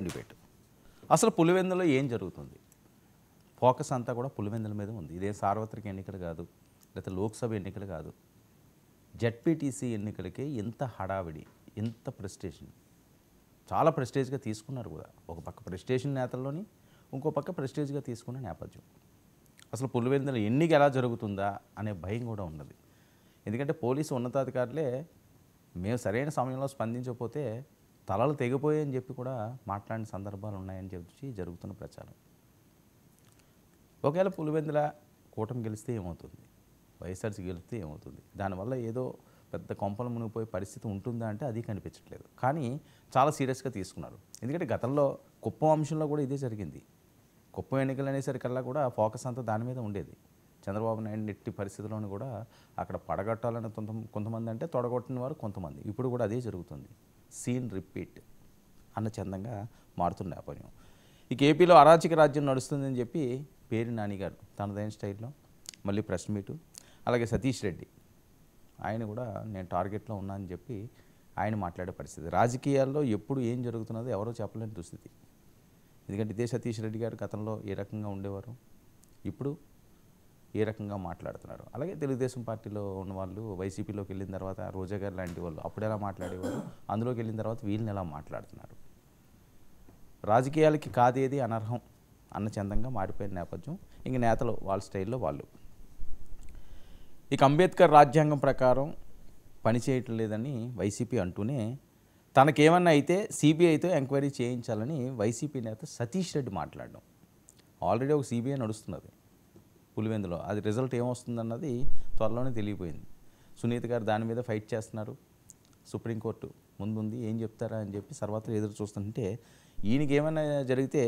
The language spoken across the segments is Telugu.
డిబేట్. అసలు పులివెందులో ఏం జరుగుతుంది? ఫోకస్ అంతా కూడా పులివెందుల మీద ఉంది. ఇదే సార్వత్రిక ఎన్నికలు కాదు, లేకపోతే లోక్సభ ఎన్నికలు కాదు. జెడ్పీటీసీ ఎన్నికలకే ఇంత హడావిడి, ఇంత ప్రెస్టేషన్, చాలా ప్రెస్టేజ్గా తీసుకున్నారు కూడా. ఒక పక్క ప్రెస్టేషన్ నేతల్లోని, ఇంకో పక్క ప్రెస్టేజ్గా తీసుకున్న నేపథ్యం. అసలు పులివెందుల ఎన్నిక ఎలా జరుగుతుందా అనే భయం కూడా ఉన్నది. ఎందుకంటే పోలీసు ఉన్నతాధికారులే మేము సరైన సమయంలో స్పందించకపోతే తలలు తెగిపోయాయని చెప్పి కూడా మాట్లాడిన సందర్భాలు ఉన్నాయని చెప్పి జరుగుతున్న ప్రచారం. ఒకవేళ పులివెందుల కూటమి గెలిస్తే ఏమవుతుంది, వైఎస్ఆర్సీ గెలిస్తే ఏమవుతుంది, దానివల్ల ఏదో పెద్ద కొంపలు మునిగిపోయే పరిస్థితి ఉంటుందా అంటే అది కనిపించట్లేదు. కానీ చాలా సీరియస్గా తీసుకున్నారు. ఎందుకంటే గతంలో కుప్పం అంశంలో కూడా ఇదే జరిగింది. కుప్పం ఎన్నికలు అనేసరికల్లా కూడా ఫోకస్ అంతా దాని మీద ఉండేది. చంద్రబాబు నాయుడు ఎట్టి పరిస్థితుల్లోనూ కూడా అక్కడ పడగొట్టాలని కొంతమంది అంటే తొడగొట్టిన వారు కొంతమంది. ఇప్పుడు కూడా అదే జరుగుతుంది. సీన్ రిపీట్ అన్న చందంగా మారుతున్న నేపథ్యం. ఇక ఏపీలో అరాచక రాజ్యం నడుస్తుందని చెప్పి పేరు నాని గారు తనదైన స్టైల్లో మళ్ళీ ప్రెస్ మీటు, అలాగే సతీష్ రెడ్డి ఆయన కూడా నేను టార్గెట్లో ఉన్నా అని చెప్పి ఆయన మాట్లాడే పరిస్థితి. రాజకీయాల్లో ఎప్పుడు ఏం జరుగుతున్నదో ఎవరో చెప్పలేని దుస్థితి. ఎందుకంటే ఇదే సతీష్ రెడ్డి గారు గతంలో ఏ రకంగా ఉండేవారు, ఇప్పుడు ఏ రకంగా మాట్లాడుతున్నారు. అలాగే తెలుగుదేశం పార్టీలో ఉన్న వాళ్ళు వైసీపీలోకి వెళ్ళిన తర్వాత రోజా గారు లాంటి వాళ్ళు అప్పుడు ఎలా మాట్లాడేవారు, అందులోకి వెళ్ళిన తర్వాత వీళ్ళని ఎలా మాట్లాడుతున్నారు. రాజకీయాలకి కాదేది అనర్హం అన్న చందంగా మారిపోయిన నేపథ్యం. ఇంక నేతలు వాళ్ళ స్టైల్లో వాళ్ళు. ఇక అంబేద్కర్ రాజ్యాంగం ప్రకారం పనిచేయటం లేదని వైసీపీ అంటూనే తనకేమన్నా అయితే సిబిఐతో ఎంక్వైరీ చేయించాలని వైసీపీ నేత సతీష్ రెడ్డి మాట్లాడడం. ఆల్రెడీ ఒక సిబిఐ నడుస్తున్నది పులివెందులో. అది రిజల్ట్ ఏమొస్తుందన్నది త్వరలోనే తెలియపోయింది. సునీత గారు దాని మీద ఫైట్ చేస్తున్నారు. సుప్రీంకోర్టు ముందుంది, ఏం చెప్తారా అని చెప్పి సర్వత్రా ఎదురు చూస్తుంటే ఈయనకి ఏమైనా జరిగితే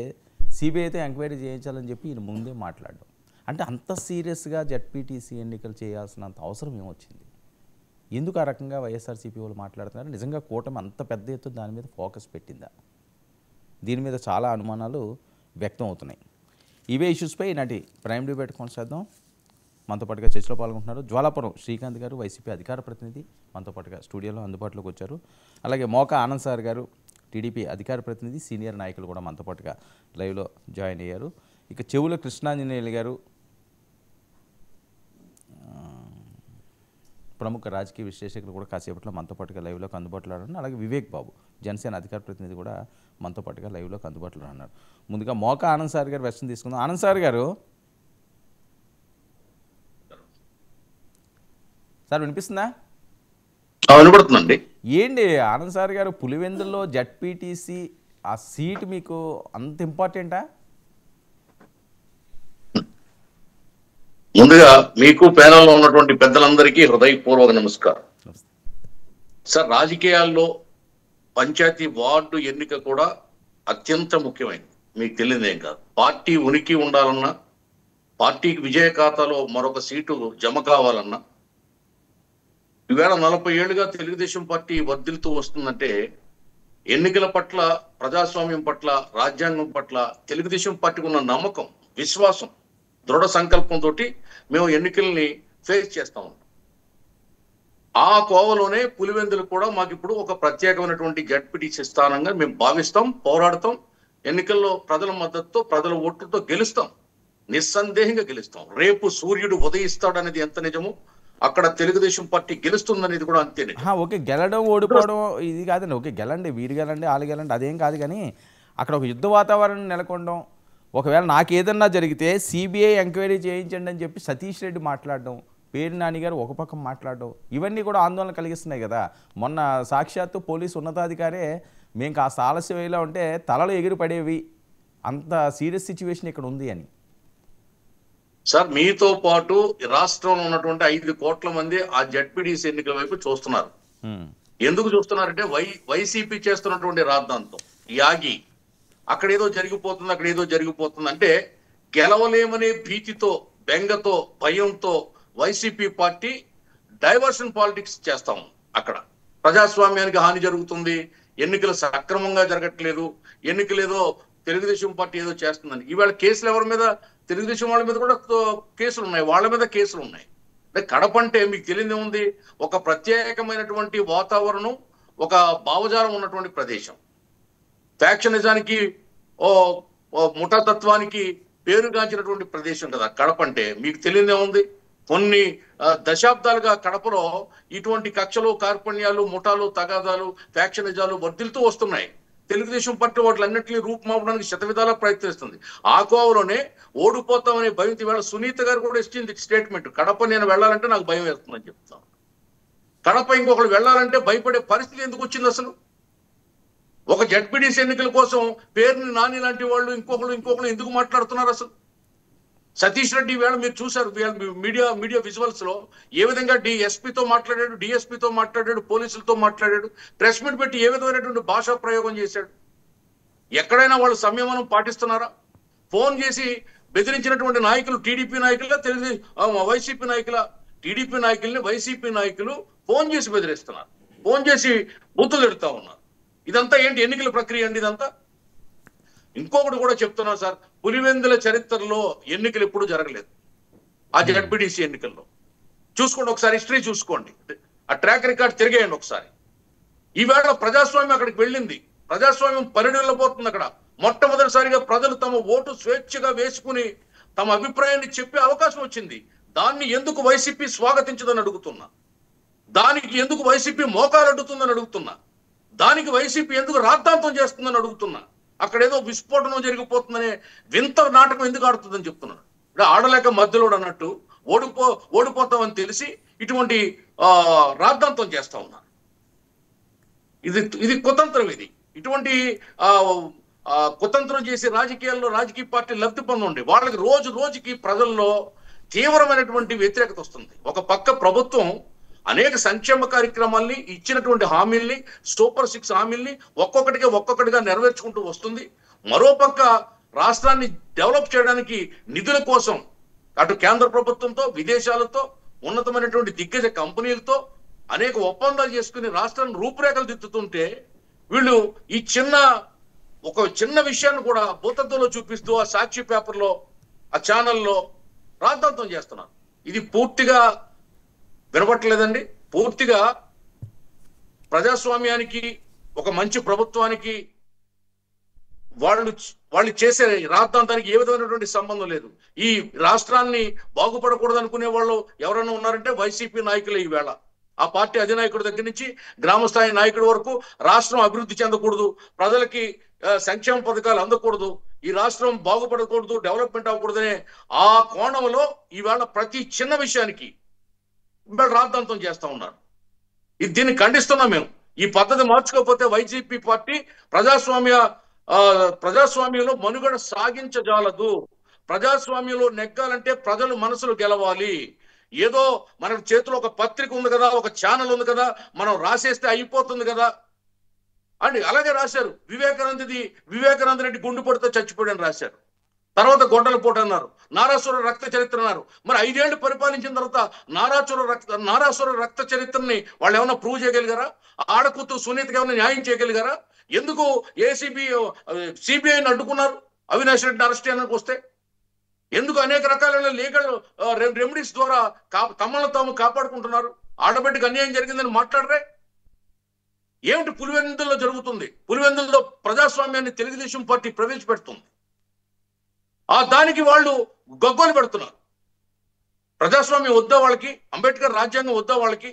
సిబిఐతో ఎంక్వైరీ చేయించాలని చెప్పి ఈయన ముందే మాట్లాడడం. అంటే అంత సీరియస్గా జెడ్పీటీసీ ఎన్నికలు చేయాల్సినంత అవసరం ఏమొచ్చింది? ఎందుకు ఆ రకంగా వైఎస్ఆర్సీపీ వాళ్ళు మాట్లాడుతున్నారు? నిజంగా కూటమి అంత పెద్ద ఎత్తున దాని మీద ఫోకస్ పెట్టిందా? దీని మీద చాలా అనుమానాలు వ్యక్తం అవుతున్నాయి. ఇవే ఇష్యూస్పై నాటి ప్రైమ్ డిబేట్ కొనసాగిద్దాం. మనతో పాటుగా చర్చలో పాల్గొంటున్నారు జ్వాలాపురం శ్రీకాంత్ గారు, వైసీపీ అధికార ప్రతినిధి, మనతో పాటుగా స్టూడియోలో అందుబాటులోకి వచ్చారు. అలాగే మోకా ఆనంద్ సార్ గారు, టీడీపీ అధికార ప్రతినిధి, సీనియర్ నాయకులు కూడా మనతో పాటుగా లైవ్లో జాయిన్ అయ్యారు. ఇక చెవుల కృష్ణాంజనేయులు గారు, ప్రముఖ రాజకీయ విశ్లేషకులు కూడా కాసేపట్లో మనతో పాటుగా లైవ్లోకి అందుబాటులో ఉన్నారు. అలాగే వివేక్ బాబు, జనసేన అధికార ప్రతినిధి కూడా మనతో పాటుగా లైవ్లోకి అందుబాటులో ఉన్నారు. ముందుగా మోకా ఆనంద్ సార్ గారు వెర్షన్ తీసుకుందాం. ఆనంద్ సార్ గారు, సార్ వినిపిస్తుందా? వినపడుతుందండి. ఏంటి ఆనంద్ సార్ గారు, పులివెందుల్లో జెడ్పీటీసీ ఆ సీట్ మీకు అంత ఇంపార్టెంటా? ముందుగా మీకు ప్యానల్లో ఉన్నటువంటి పెద్దలందరికీ హృదయపూర్వక నమస్కారం. సార్, రాజకీయాల్లో పంచాయతీ వార్డు ఎన్నిక కూడా అత్యంత ముఖ్యమైనది. మీకు తెలియదేం కాదు. పార్టీ ఉనికి ఉండాలన్నా, పార్టీకి విజయ ఖాతాలో మరొక సీటు జమ కావాలన్నా, ఈవేళ 40 ఏళ్లుగా తెలుగుదేశం పార్టీ వర్ధిల్తూ వస్తుందంటే ఎన్నికల పట్ల, ప్రజాస్వామ్యం పట్ల, రాజ్యాంగం పట్ల తెలుగుదేశం పార్టీకి ఉన్న నమ్మకం, విశ్వాసం, దృఢ సంకల్పంతో మేము ఎన్నికల్ని ఫేస్ చేస్తా ఉన్నాం. ఆ కోవలోనే పులివెందులు కూడా మాకు ఇప్పుడు ఒక ప్రత్యేకమైనటువంటి జడ్పీటీసీ స్థానంగా మేము భావిస్తాం, పోరాడతాం. ఎన్నికల్లో ప్రజల మద్దతుతో, ప్రజల ఓట్లతో గెలుస్తాం, నిస్సందేహంగా గెలుస్తాం. రేపు సూర్యుడు ఉదయిస్తాడనేది ఎంత నిజమో అక్కడ తెలుగుదేశం పార్టీ గెలుస్తుందనేది కూడా అంతే. ఓకే, గెలడం ఓడిపోవడం ఇది కాదండి. ఓకే, గెలండి, వీరు గెలండి, వాళ్ళు గెలండి, అదేం కాదు. కానీ అక్కడ ఒక యుద్ధ వాతావరణం నెలకొనడం, ఒకవేళ నాకు ఏదన్నా జరిగితే సిబిఐ ఎంక్వైరీ చేయించండి అని చెప్పి సతీష్ రెడ్డి మాట్లాడడం, పేరు నాని గారు ఒక పక్క మాట్లాడడం, ఇవన్నీ కూడా ఆందోళన కలిగిస్తున్నాయి కదా. మొన్న సాక్షాత్తు పోలీసు ఉన్నతాధికారే మేము కాస్త ఆలస్యం అయ్యేలా ఉంటే తలలు ఎగిరి పడేవి, అంత సీరియస్ సిచ్యువేషన్ ఇక్కడ ఉంది అని. సార్, మీతో పాటు రాష్ట్రంలో ఉన్నటువంటి 5 కోట్ల మంది ఆ జడ్పీటీసీ ఎన్నికల వైపు చూస్తున్నారు. ఎందుకు చూస్తున్నారంటే వైసీపీ చేస్తున్నటువంటి రాద్ధాంతం, యాగి, అక్కడ ఏదో జరిగిపోతుంది, అక్కడ ఏదో జరిగిపోతుంది అంటే గెలవలేమనే భీతితో, బెంగతో, భయంతో వైసీపీ పార్టీ డైవర్షన్ పాలిటిక్స్ చేస్తాం. అక్కడ ప్రజాస్వామ్యానికి హాని జరుగుతుంది, ఎన్నికలు సక్రమంగా జరగట్లేదు, ఎన్నికలు ఏదో తెలుగుదేశం పార్టీ ఏదో చేస్తుందని. ఈవేళ కేసులు ఎవరి మీద? తెలుగుదేశం వాళ్ళ మీద కూడా కేసులు ఉన్నాయి, వాళ్ళ మీద కేసులు ఉన్నాయి. అంటే కడప అంటే మీకు తెలియదే ఉంది, ఒక ప్రత్యేకమైనటువంటి వాతావరణం, ఒక భావజాలం ఉన్నటువంటి ప్రదేశం. ఫ్యాక్షనిజానికి ఓ ముఠాతత్వానికి పేరుగాంచినటువంటి ప్రదేశం కదా కడప అంటే. మీకు తెలియదే ఉంది, కొన్ని దశాబ్దాలుగా కడపలో ఇటువంటి కక్షలు, కార్పణ్యాలు, ముఠాలు, తగాదాలు, ఫ్యాక్షనిజాలు వర్ధిల్తూ వస్తున్నాయి. తెలుగుదేశం పార్టీ వాటిలన్నింటినీ రూపుమాపడానికి శతవిధాలా ప్రయత్నిస్తుంది. ఆ కోవలోనే ఓడిపోతామనే భయంతో ఇవాళ సునీత గారు కూడా ఇచ్చింది స్టేట్మెంట్. కడప నేను వెళ్ళాలంటే నాకు భయం వేస్తుందని చెప్తాను. కడప ఇంకొకరు వెళ్ళాలంటే భయపడే పరిస్థితి ఎందుకు వచ్చింది అసలు? ఒక జడ్పీటీసీ ఎన్నికల కోసం పేరుని నాని లాంటి వాళ్ళు ఇంకొకరు ఎందుకు మాట్లాడుతున్నారు అసలు? సతీష్ రెడ్డి వేళ మీరు చూశారు మీడియా విజువల్స్ లో ఏ విధంగా ఎస్పీతో మాట్లాడాడు, డిఎస్పీతో మాట్లాడాడు, పోలీసులతో మాట్లాడాడు, ప్రెస్ మీట్ పెట్టి ఏ విధమైనటువంటి భాషా ప్రయోగం చేశాడు. ఎక్కడైనా వాళ్ళు సంయమనం పాటిస్తున్నారా? ఫోన్ చేసి బెదిరించినటువంటి నాయకులు టీడీపీ నాయకుల, వైసీపీ నాయకుల, టీడీపీ నాయకుల్ని వైసీపీ నాయకులు ఫోన్ చేసి బెదిరిస్తున్నారు, ఫోన్ చేసి బూతులు తిడుతా ఉన్నారు. ఇదంతా ఏంటి? ఎన్నికల ప్రక్రియ అండి ఇదంతా. ఇంకొకటి కూడా చెప్తున్నా సార్, పులివెందుల చరిత్రలో ఎన్నికలు ఎప్పుడు జరగలేదు. ఆ జడ్పీటీసీ ఎన్నికల్లో చూసుకోండి ఒకసారి, హిస్టరీ చూసుకోండి, ఆ ట్రాక్ రికార్డ్ తిరిగేయండి ఒకసారి. ఈవేళ ప్రజాస్వామ్యం అక్కడికి వెళ్ళింది, ప్రజాస్వామ్యం పరిణిల్లబోతుంది. అక్కడ మొట్టమొదటిసారిగా ప్రజలు తమ ఓటు స్వేచ్ఛగా వేసుకుని తమ అభిప్రాయాన్ని చెప్పే అవకాశం వచ్చింది. దాన్ని ఎందుకు వైసీపీ స్వాగతించదని అడుగుతున్నా, దానికి ఎందుకు వైసీపీ మోకాలు అడ్డుతుందని అడుగుతున్నా, దానికి వైసీపీ ఎందుకు రాద్ధాంతం చేస్తుందని అడుగుతున్నా. అక్కడ ఏదో విస్ఫోటనం జరిగిపోతుందనే వింత నాటకం ఎందుకు ఆడుతుందని చెప్తున్నాను. ఇక్కడ ఆడలేక మధ్యలోడు అన్నట్టు ఓడిపోతామని తెలిసి ఇటువంటి రాద్ధాంతం చేస్తా ఉన్నారు. ఇది కుతంత్రం. ఇటువంటి కుతంత్రం చేసి రాజకీయాల్లో రాజకీయ పార్టీ లబ్ధి పొందండి. వాళ్ళకి రోజుకి ప్రజల్లో తీవ్రమైనటువంటి వ్యతిరేకత వస్తుంది. ఒక పక్క ప్రభుత్వం అనేక సంక్షేమ కార్యక్రమాల్ని, ఇచ్చినటువంటి హామీల్ని, సూపర్ 6 హామీల్ని ఒక్కొక్కటిగా నెరవేర్చుకుంటూ వస్తుంది. మరోపక్క రాష్ట్రాన్ని డెవలప్ చేయడానికి నిధుల కోసం అటు కేంద్ర ప్రభుత్వంతో, విదేశాలతో, ఉన్నతమైనటువంటి దిగ్గజ కంపెనీలతో అనేక ఒప్పందాలు చేసుకుని రాష్ట్రాన్ని రూపురేఖలు దిద్దుతుంటే వీళ్ళు ఈ చిన్న విషయాన్ని కూడా భూతత్వంలో చూపిస్తూ ఆ సాక్షి పేపర్లో, ఆ ఛానల్లో రాద్ధాంతం చేస్తున్నారు. ఇది పూర్తిగా వినపట్లేదండి. పూర్తిగా ప్రజాస్వామ్యానికి, ఒక మంచి ప్రభుత్వానికి వాళ్ళు చేసే రాద్ధాంతానికి ఏ విధమైనటువంటి సంబంధం లేదు. ఈ రాష్ట్రాన్ని బాగుపడకూడదు అనుకునే వాళ్ళు ఎవరైనా ఉన్నారంటే వైసీపీ నాయకులే. ఈవేళ ఆ పార్టీ అధినాయకుడి దగ్గర నుంచి గ్రామస్థాయి నాయకుడి వరకు రాష్ట్రం అభివృద్ధి చెందకూడదు, ప్రజలకి సంక్షేమ పథకాలు అందకూడదు, ఈ రాష్ట్రం బాగుపడకూడదు, డెవలప్మెంట్ అవ్వకూడదనే ఆ కోణంలో ఈవేళ ప్రతి చిన్న విషయానికి రాద్ధాంతం చేస్తా ఉన్నారు. దీన్ని ఖండిస్తున్నాం మేము. ఈ పద్ధతి మార్చుకోకపోతే వైసీపీ పార్టీ ప్రజాస్వామ్యంలో మనుగడ సాగించజాలదు. ప్రజాస్వామ్యంలో నెగ్గాలంటే ప్రజలు మనసులు గెలవాలి. ఏదో మన చేతిలో ఒక పత్రిక ఉంది కదా, ఒక ఛానల్ ఉంది కదా, మనం రాసేస్తే అయిపోతుంది కదా అని అలాగే రాశారు. వివేకానంద రెడ్డి గుండెపోటుతో చచ్చిపోయాడని రాశారు. తర్వాత గొడ్డలపోటు అన్నారు, నారాసుర రక్త చరిత్ర అన్నారు. మరి 5 ఏళ్లు పరిపాలించిన తర్వాత నారాసుర రక్త చరిత్రని వాళ్ళు ఏమైనా ప్రూవ్ చేయగలిగారా? ఆడకూతురు సునీతకి ఏమైనా న్యాయం చేయగలిగారా? ఎందుకు సిబిఐని అడ్డుకున్నారు అవినాష్ రెడ్డిని అరెస్ట్ చేయడానికి వస్తే? ఎందుకు అనేక రకాలైన లీగల్ రెమెడీస్ ద్వారా తమను తాము కాపాడుకుంటున్నారు? ఆడబిడ్డకి అన్యాయం జరిగిందని మాట్లాడరే? ఏమిటి పులివెందుల్లో జరుగుతుంది? పులివెందుల్లో ప్రజాస్వామ్యాన్ని తెలుగుదేశం పార్టీ ప్రవేశపెడుతుంది. దానికి వాళ్ళు గగ్గోలు పెడుతున్నారు. ప్రజాస్వామ్యం వద్దా వాళ్ళకి? అంబేద్కర్ రాజ్యాంగం వద్దా వాళ్ళకి?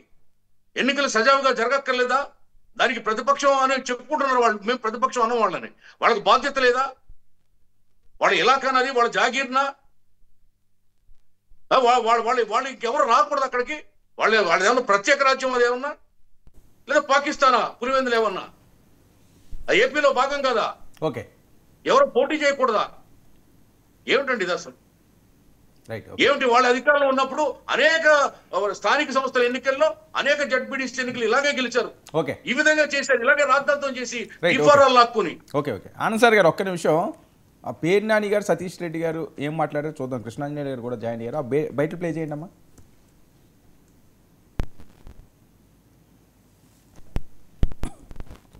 ఎన్నికలు సజావుగా జరగక్కర్లేదా? దానికి ప్రతిపక్షం అని చెప్పుకుంటున్నారు వాళ్ళు. మేము ప్రతిపక్షం అన్న వాళ్ళని. వాళ్ళకి బాధ్యత లేదా? వాళ్ళ ఇలాకానది, వాళ్ళ జాగీర్నా? వాళ్ళు ఇంకెవరు రాకూడదు అక్కడికి? వాళ్ళేమన్నా ప్రత్యేక రాజ్యం అది ఏమన్నా, లేదా పాకిస్తానా పులివెందులు ఏమన్నా? ఏపీలో భాగం కదా? ఓకే, ఎవరు పోటీ చేయకూడదా? ఏమిటండి ఇది అసలు? ఏమిటి? వాళ్ళ అధికారంలో ఉన్నప్పుడు అనేక స్థానిక సంస్థల ఎన్నికల్లో అనేక జడ్పీటీసీ ఎన్నికలు ఇలాగే గెలిచారు. ఈ విధంగా చేశారు, ఇలాగే రాద్ధాంతం చేసి లాక్కుని. ఓకే, ఆనంద్ సార్ గారు ఒక్క నిమిషం. ఆ పేరు నాని గారు, సతీష్ రెడ్డి గారు ఏం మాట్లాడారో చూద్దాం. కృష్ణాంజనేయ గారు కూడా జాయిన్ అయ్యారు. బయట ప్లే చేయండి అమ్మా.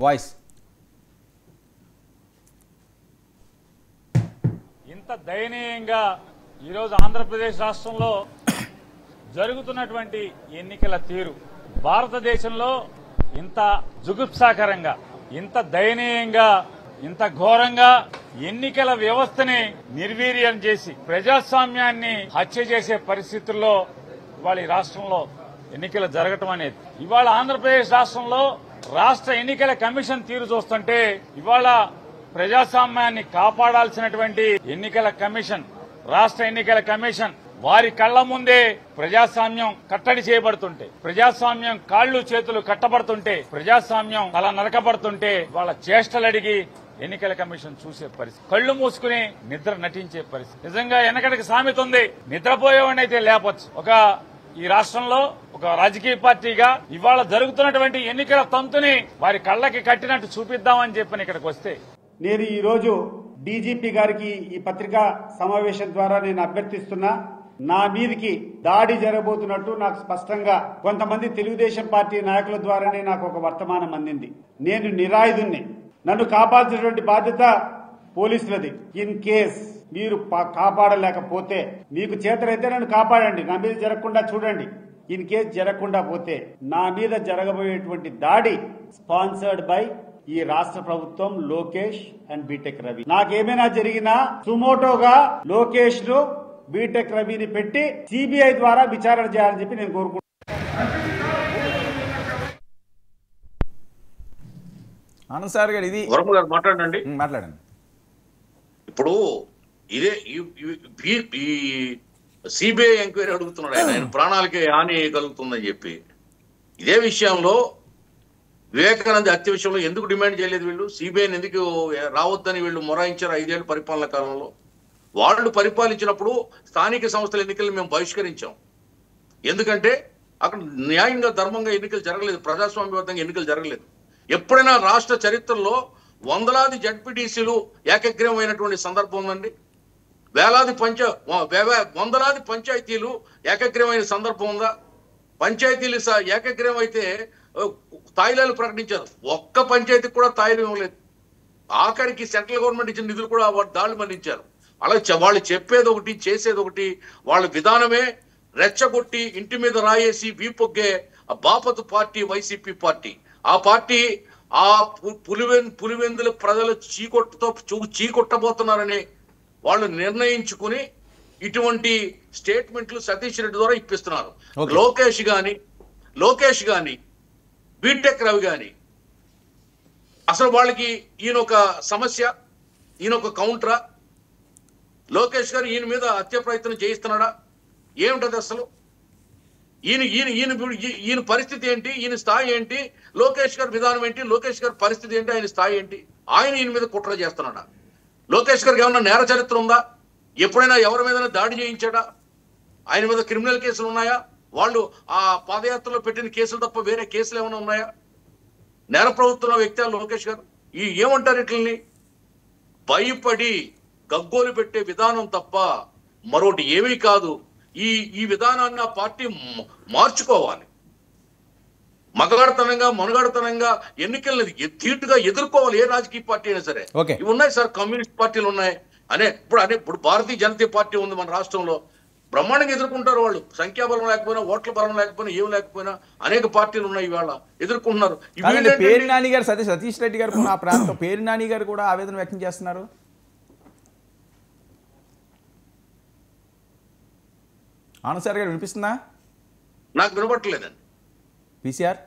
వాయిస్. ఇంత దయనీయంగా ఈరోజు ఆంధ్రప్రదేశ్ రాష్ట్రంలో జరుగుతున్నటువంటి ఎన్నికల తీరు, భారతదేశంలో ఇంత జుగుప్సాకరంగా, ఇంత దయనీయంగా ఇంత ఘోరంగా ఎన్నికల వ్యవస్థని నిర్వీర్యం చేసి ప్రజాస్వామ్యాన్ని హత్య చేసే పరిస్థితుల్లో ఇవాళ ఈ రాష్ట్రంలో ఎన్నికలు జరగటం అనేది, ఇవాళ ఆంధ్రప్రదేశ్ రాష్ట్రంలో రాష్ట్ర ఎన్నికల కమిషన్ తీరు చూస్తుంటే ఇవాళ ప్రజాస్వామ్యాన్ని కాపాడాల్సినటువంటి ఎన్నికల కమిషన్, రాష్ట్ర ఎన్నికల కమిషన్ వారి కళ్ల ముందే ప్రజాస్వామ్యం కట్టడి చేయబడుతుంటే, ప్రజాస్వామ్యం కాళ్లు చేతులు కట్టబడుతుంటే, ప్రజాస్వామ్యం తల నరకబడుతుంటే వాళ్ళ చేష్టలు అడిగి ఎన్నికల కమిషన్ చూసే పరిస్థితి, కళ్లు మూసుకుని నిద్ర నటించే పరిస్థితి. నిజంగా వెనకటికి సామెత ఉంది, నిద్రపోయేవాడిని అయితే లేపొచ్చు. ఈ రాష్ట్రంలో ఒక రాజకీయ పార్టీగా ఇవాళ జరుగుతున్నటువంటి ఎన్నికల తంతుని వారి కళ్ళకి కట్టినట్టు చూపిద్దామని చెప్పని ఇక్కడికి వస్తే, నేను ఈ రోజు డీజీపీ గారికి ఈ పత్రికా సమావేశం ద్వారా నేను అభ్యర్థిస్తున్నా, నా మీదికి దాడి జరగబోతున్నట్టు నాకు స్పష్టంగా కొంతమంది తెలుగుదేశం పార్టీ నాయకుల ద్వారానే నాకు ఒక వర్తమానం అందింది. నేను నిరాయుధుణ్ణి, నన్ను కాపాల్సినటువంటి బాధ్యత పోలీసులది. ఇన్ కేస్ మీరు కాపాడలేకపోతే, మీకు చేతనైతే నన్ను కాపాడండి, నా మీద జరగకుండా చూడండి. ఇన్ కేస్ జరగకుండా పోతే నా మీద జరగబోయేటువంటి దాడి స్పాన్సర్డ్ బై ఈ రాష్ట్ర ప్రభుత్వం, లోకేష్ అండ్ బీటెక్ రవి. నాకేమైనా జరిగినా సుమోటోగా లోకేష్ ను బీటెక్ రవిని పెట్టి సిబిఐ ద్వారా విచారణ చేయాలని చెప్పి నేను కోరుకుంటున్నాను. ఆనంద్ సార్ గారు ఇది వరమ గారు మాట్లాడండి. మాట్లాడండి. ఇప్పుడు ఇదే ఈ సిబిఐ ఎంక్వైరీ అడుగుతున్నాడు ఆయన ప్రాణాలకి హాని కలుగుతుందని చెప్పి. ఇదే విషయంలో వివేకానంద హత్య విషయంలో ఎందుకు డిమాండ్ చేయలేదు వీళ్ళు? సిబిఐని ఎందుకు రావద్దని వీళ్ళు మొరాయించారు 5 ఏళ్ల పరిపాలన కాలంలో? వాళ్ళు పరిపాలించినప్పుడు స్థానిక సంస్థల ఎన్నికలు మేము బహిష్కరించాం. ఎందుకంటే అక్కడ న్యాయంగా ధర్మంగా ఎన్నికలు జరగలేదు, ప్రజాస్వామ్యబద్ధంగా ఎన్నికలు జరగలేదు. ఎప్పుడైనా రాష్ట్ర చరిత్రలో వందలాది జడ్పీటీసీలు ఏకగ్రీవమైనటువంటి సందర్భం ఉందండి? వందలాది పంచాయతీలు ఏకగ్రీవమైన సందర్భం ఉందా? పంచాయతీలు ఏకగ్రీవం అయితే తాయిలాలు ప్రకటించారు, ఒక్క పంచాయతీకి కూడా తాయిలు ఇవ్వలేదు. ఆఖరికి సెంట్రల్ గవర్నమెంట్ ఇచ్చిన నిధులు కూడా దాడులు మళ్లించారు. అలా వాళ్ళు చెప్పేది ఒకటి, చేసేది ఒకటి. వాళ్ళ విధానమే రెచ్చగొట్టి ఇంటి మీద రాయేసి వీపొగ్గే బాపతు పార్టీ వైసీపీ పార్టీ. ఆ పార్టీ ఆ పులివెందుల ప్రజలు చీకొట్టబోతున్నారని వాళ్ళు నిర్ణయించుకుని ఇటువంటి స్టేట్మెంట్లు సతీష్ రెడ్డి ద్వారా ఇప్పిస్తున్నారు. లోకేష్ గాని బీటెక్ రవి గాని అసలు వాళ్ళకి ఈయన ఒక సమస్య, ఈయన ఒక కౌంటరా? లోకేష్ గారు ఈయన మీద హత్య ప్రయత్నం చేయిస్తున్నాడా? ఏమిటది అసలు? ఈయన పరిస్థితి ఏంటి? ఈయన స్థాయి ఏంటి? లోకేష్ గారి విధానం ఏంటి? లోకేష్ గారి పరిస్థితి ఏంటి? ఆయన స్థాయి ఏంటి? ఆయన ఈయన మీద కుట్ర చేస్తున్నాడా? లోకేష్ గారికి ఏమన్నా నేర చరిత్ర ఉందా? ఎప్పుడైనా ఎవరి మీద దాడి చేయించాడా? ఆయన మీద క్రిమినల్ కేసులు ఉన్నాయా? వాళ్ళు ఆ పాదయాత్రలో పెట్టిన కేసులు తప్ప వేరే కేసులు ఏమైనా ఉన్నాయా? నేర ప్రభుత్వంలో వ్యక్తి లోకేష్ గారు. ఏమంటారు ఇట్లని? భయపడి గగ్గోలు పెట్టే విధానం తప్ప మరొకటి ఏమీ కాదు. ఈ విధానాన్ని ఆ పార్టీ మార్చుకోవాలి. మనుగడతనంగా ఎన్నికల్ని తీటుగా ఎదుర్కోవాలి ఏ రాజకీయ పార్టీ అయినా సరే. ఇవి ఉన్నాయి సార్, కమ్యూనిస్ట్ పార్టీలు ఉన్నాయి. ఇప్పుడు భారతీయ జనతా పార్టీ ఉంది మన రాష్ట్రంలో, బ్రహ్మాండంగా ఎదుర్కొంటారు వాళ్ళు. సంఖ్యాబలం లేకపోయినా, ఓట్ల బలం లేకపోయినా, ఏం లేకపోయినా అనేక పార్టీలు ఉన్నాయి, ఇవాళ ఎదుర్కొంటున్నారు. పేరు నాని గారు, సతీష్ రెడ్డి గారు ఆ ప్రాంతం పేరు నాని గారు కూడా ఆవేదన వ్యక్తం చేస్తున్నారు. ఆనంద్ సార్ గారు వినిపిస్తుందా? నాకు వినపట్టలేదండి. పీసీఆర్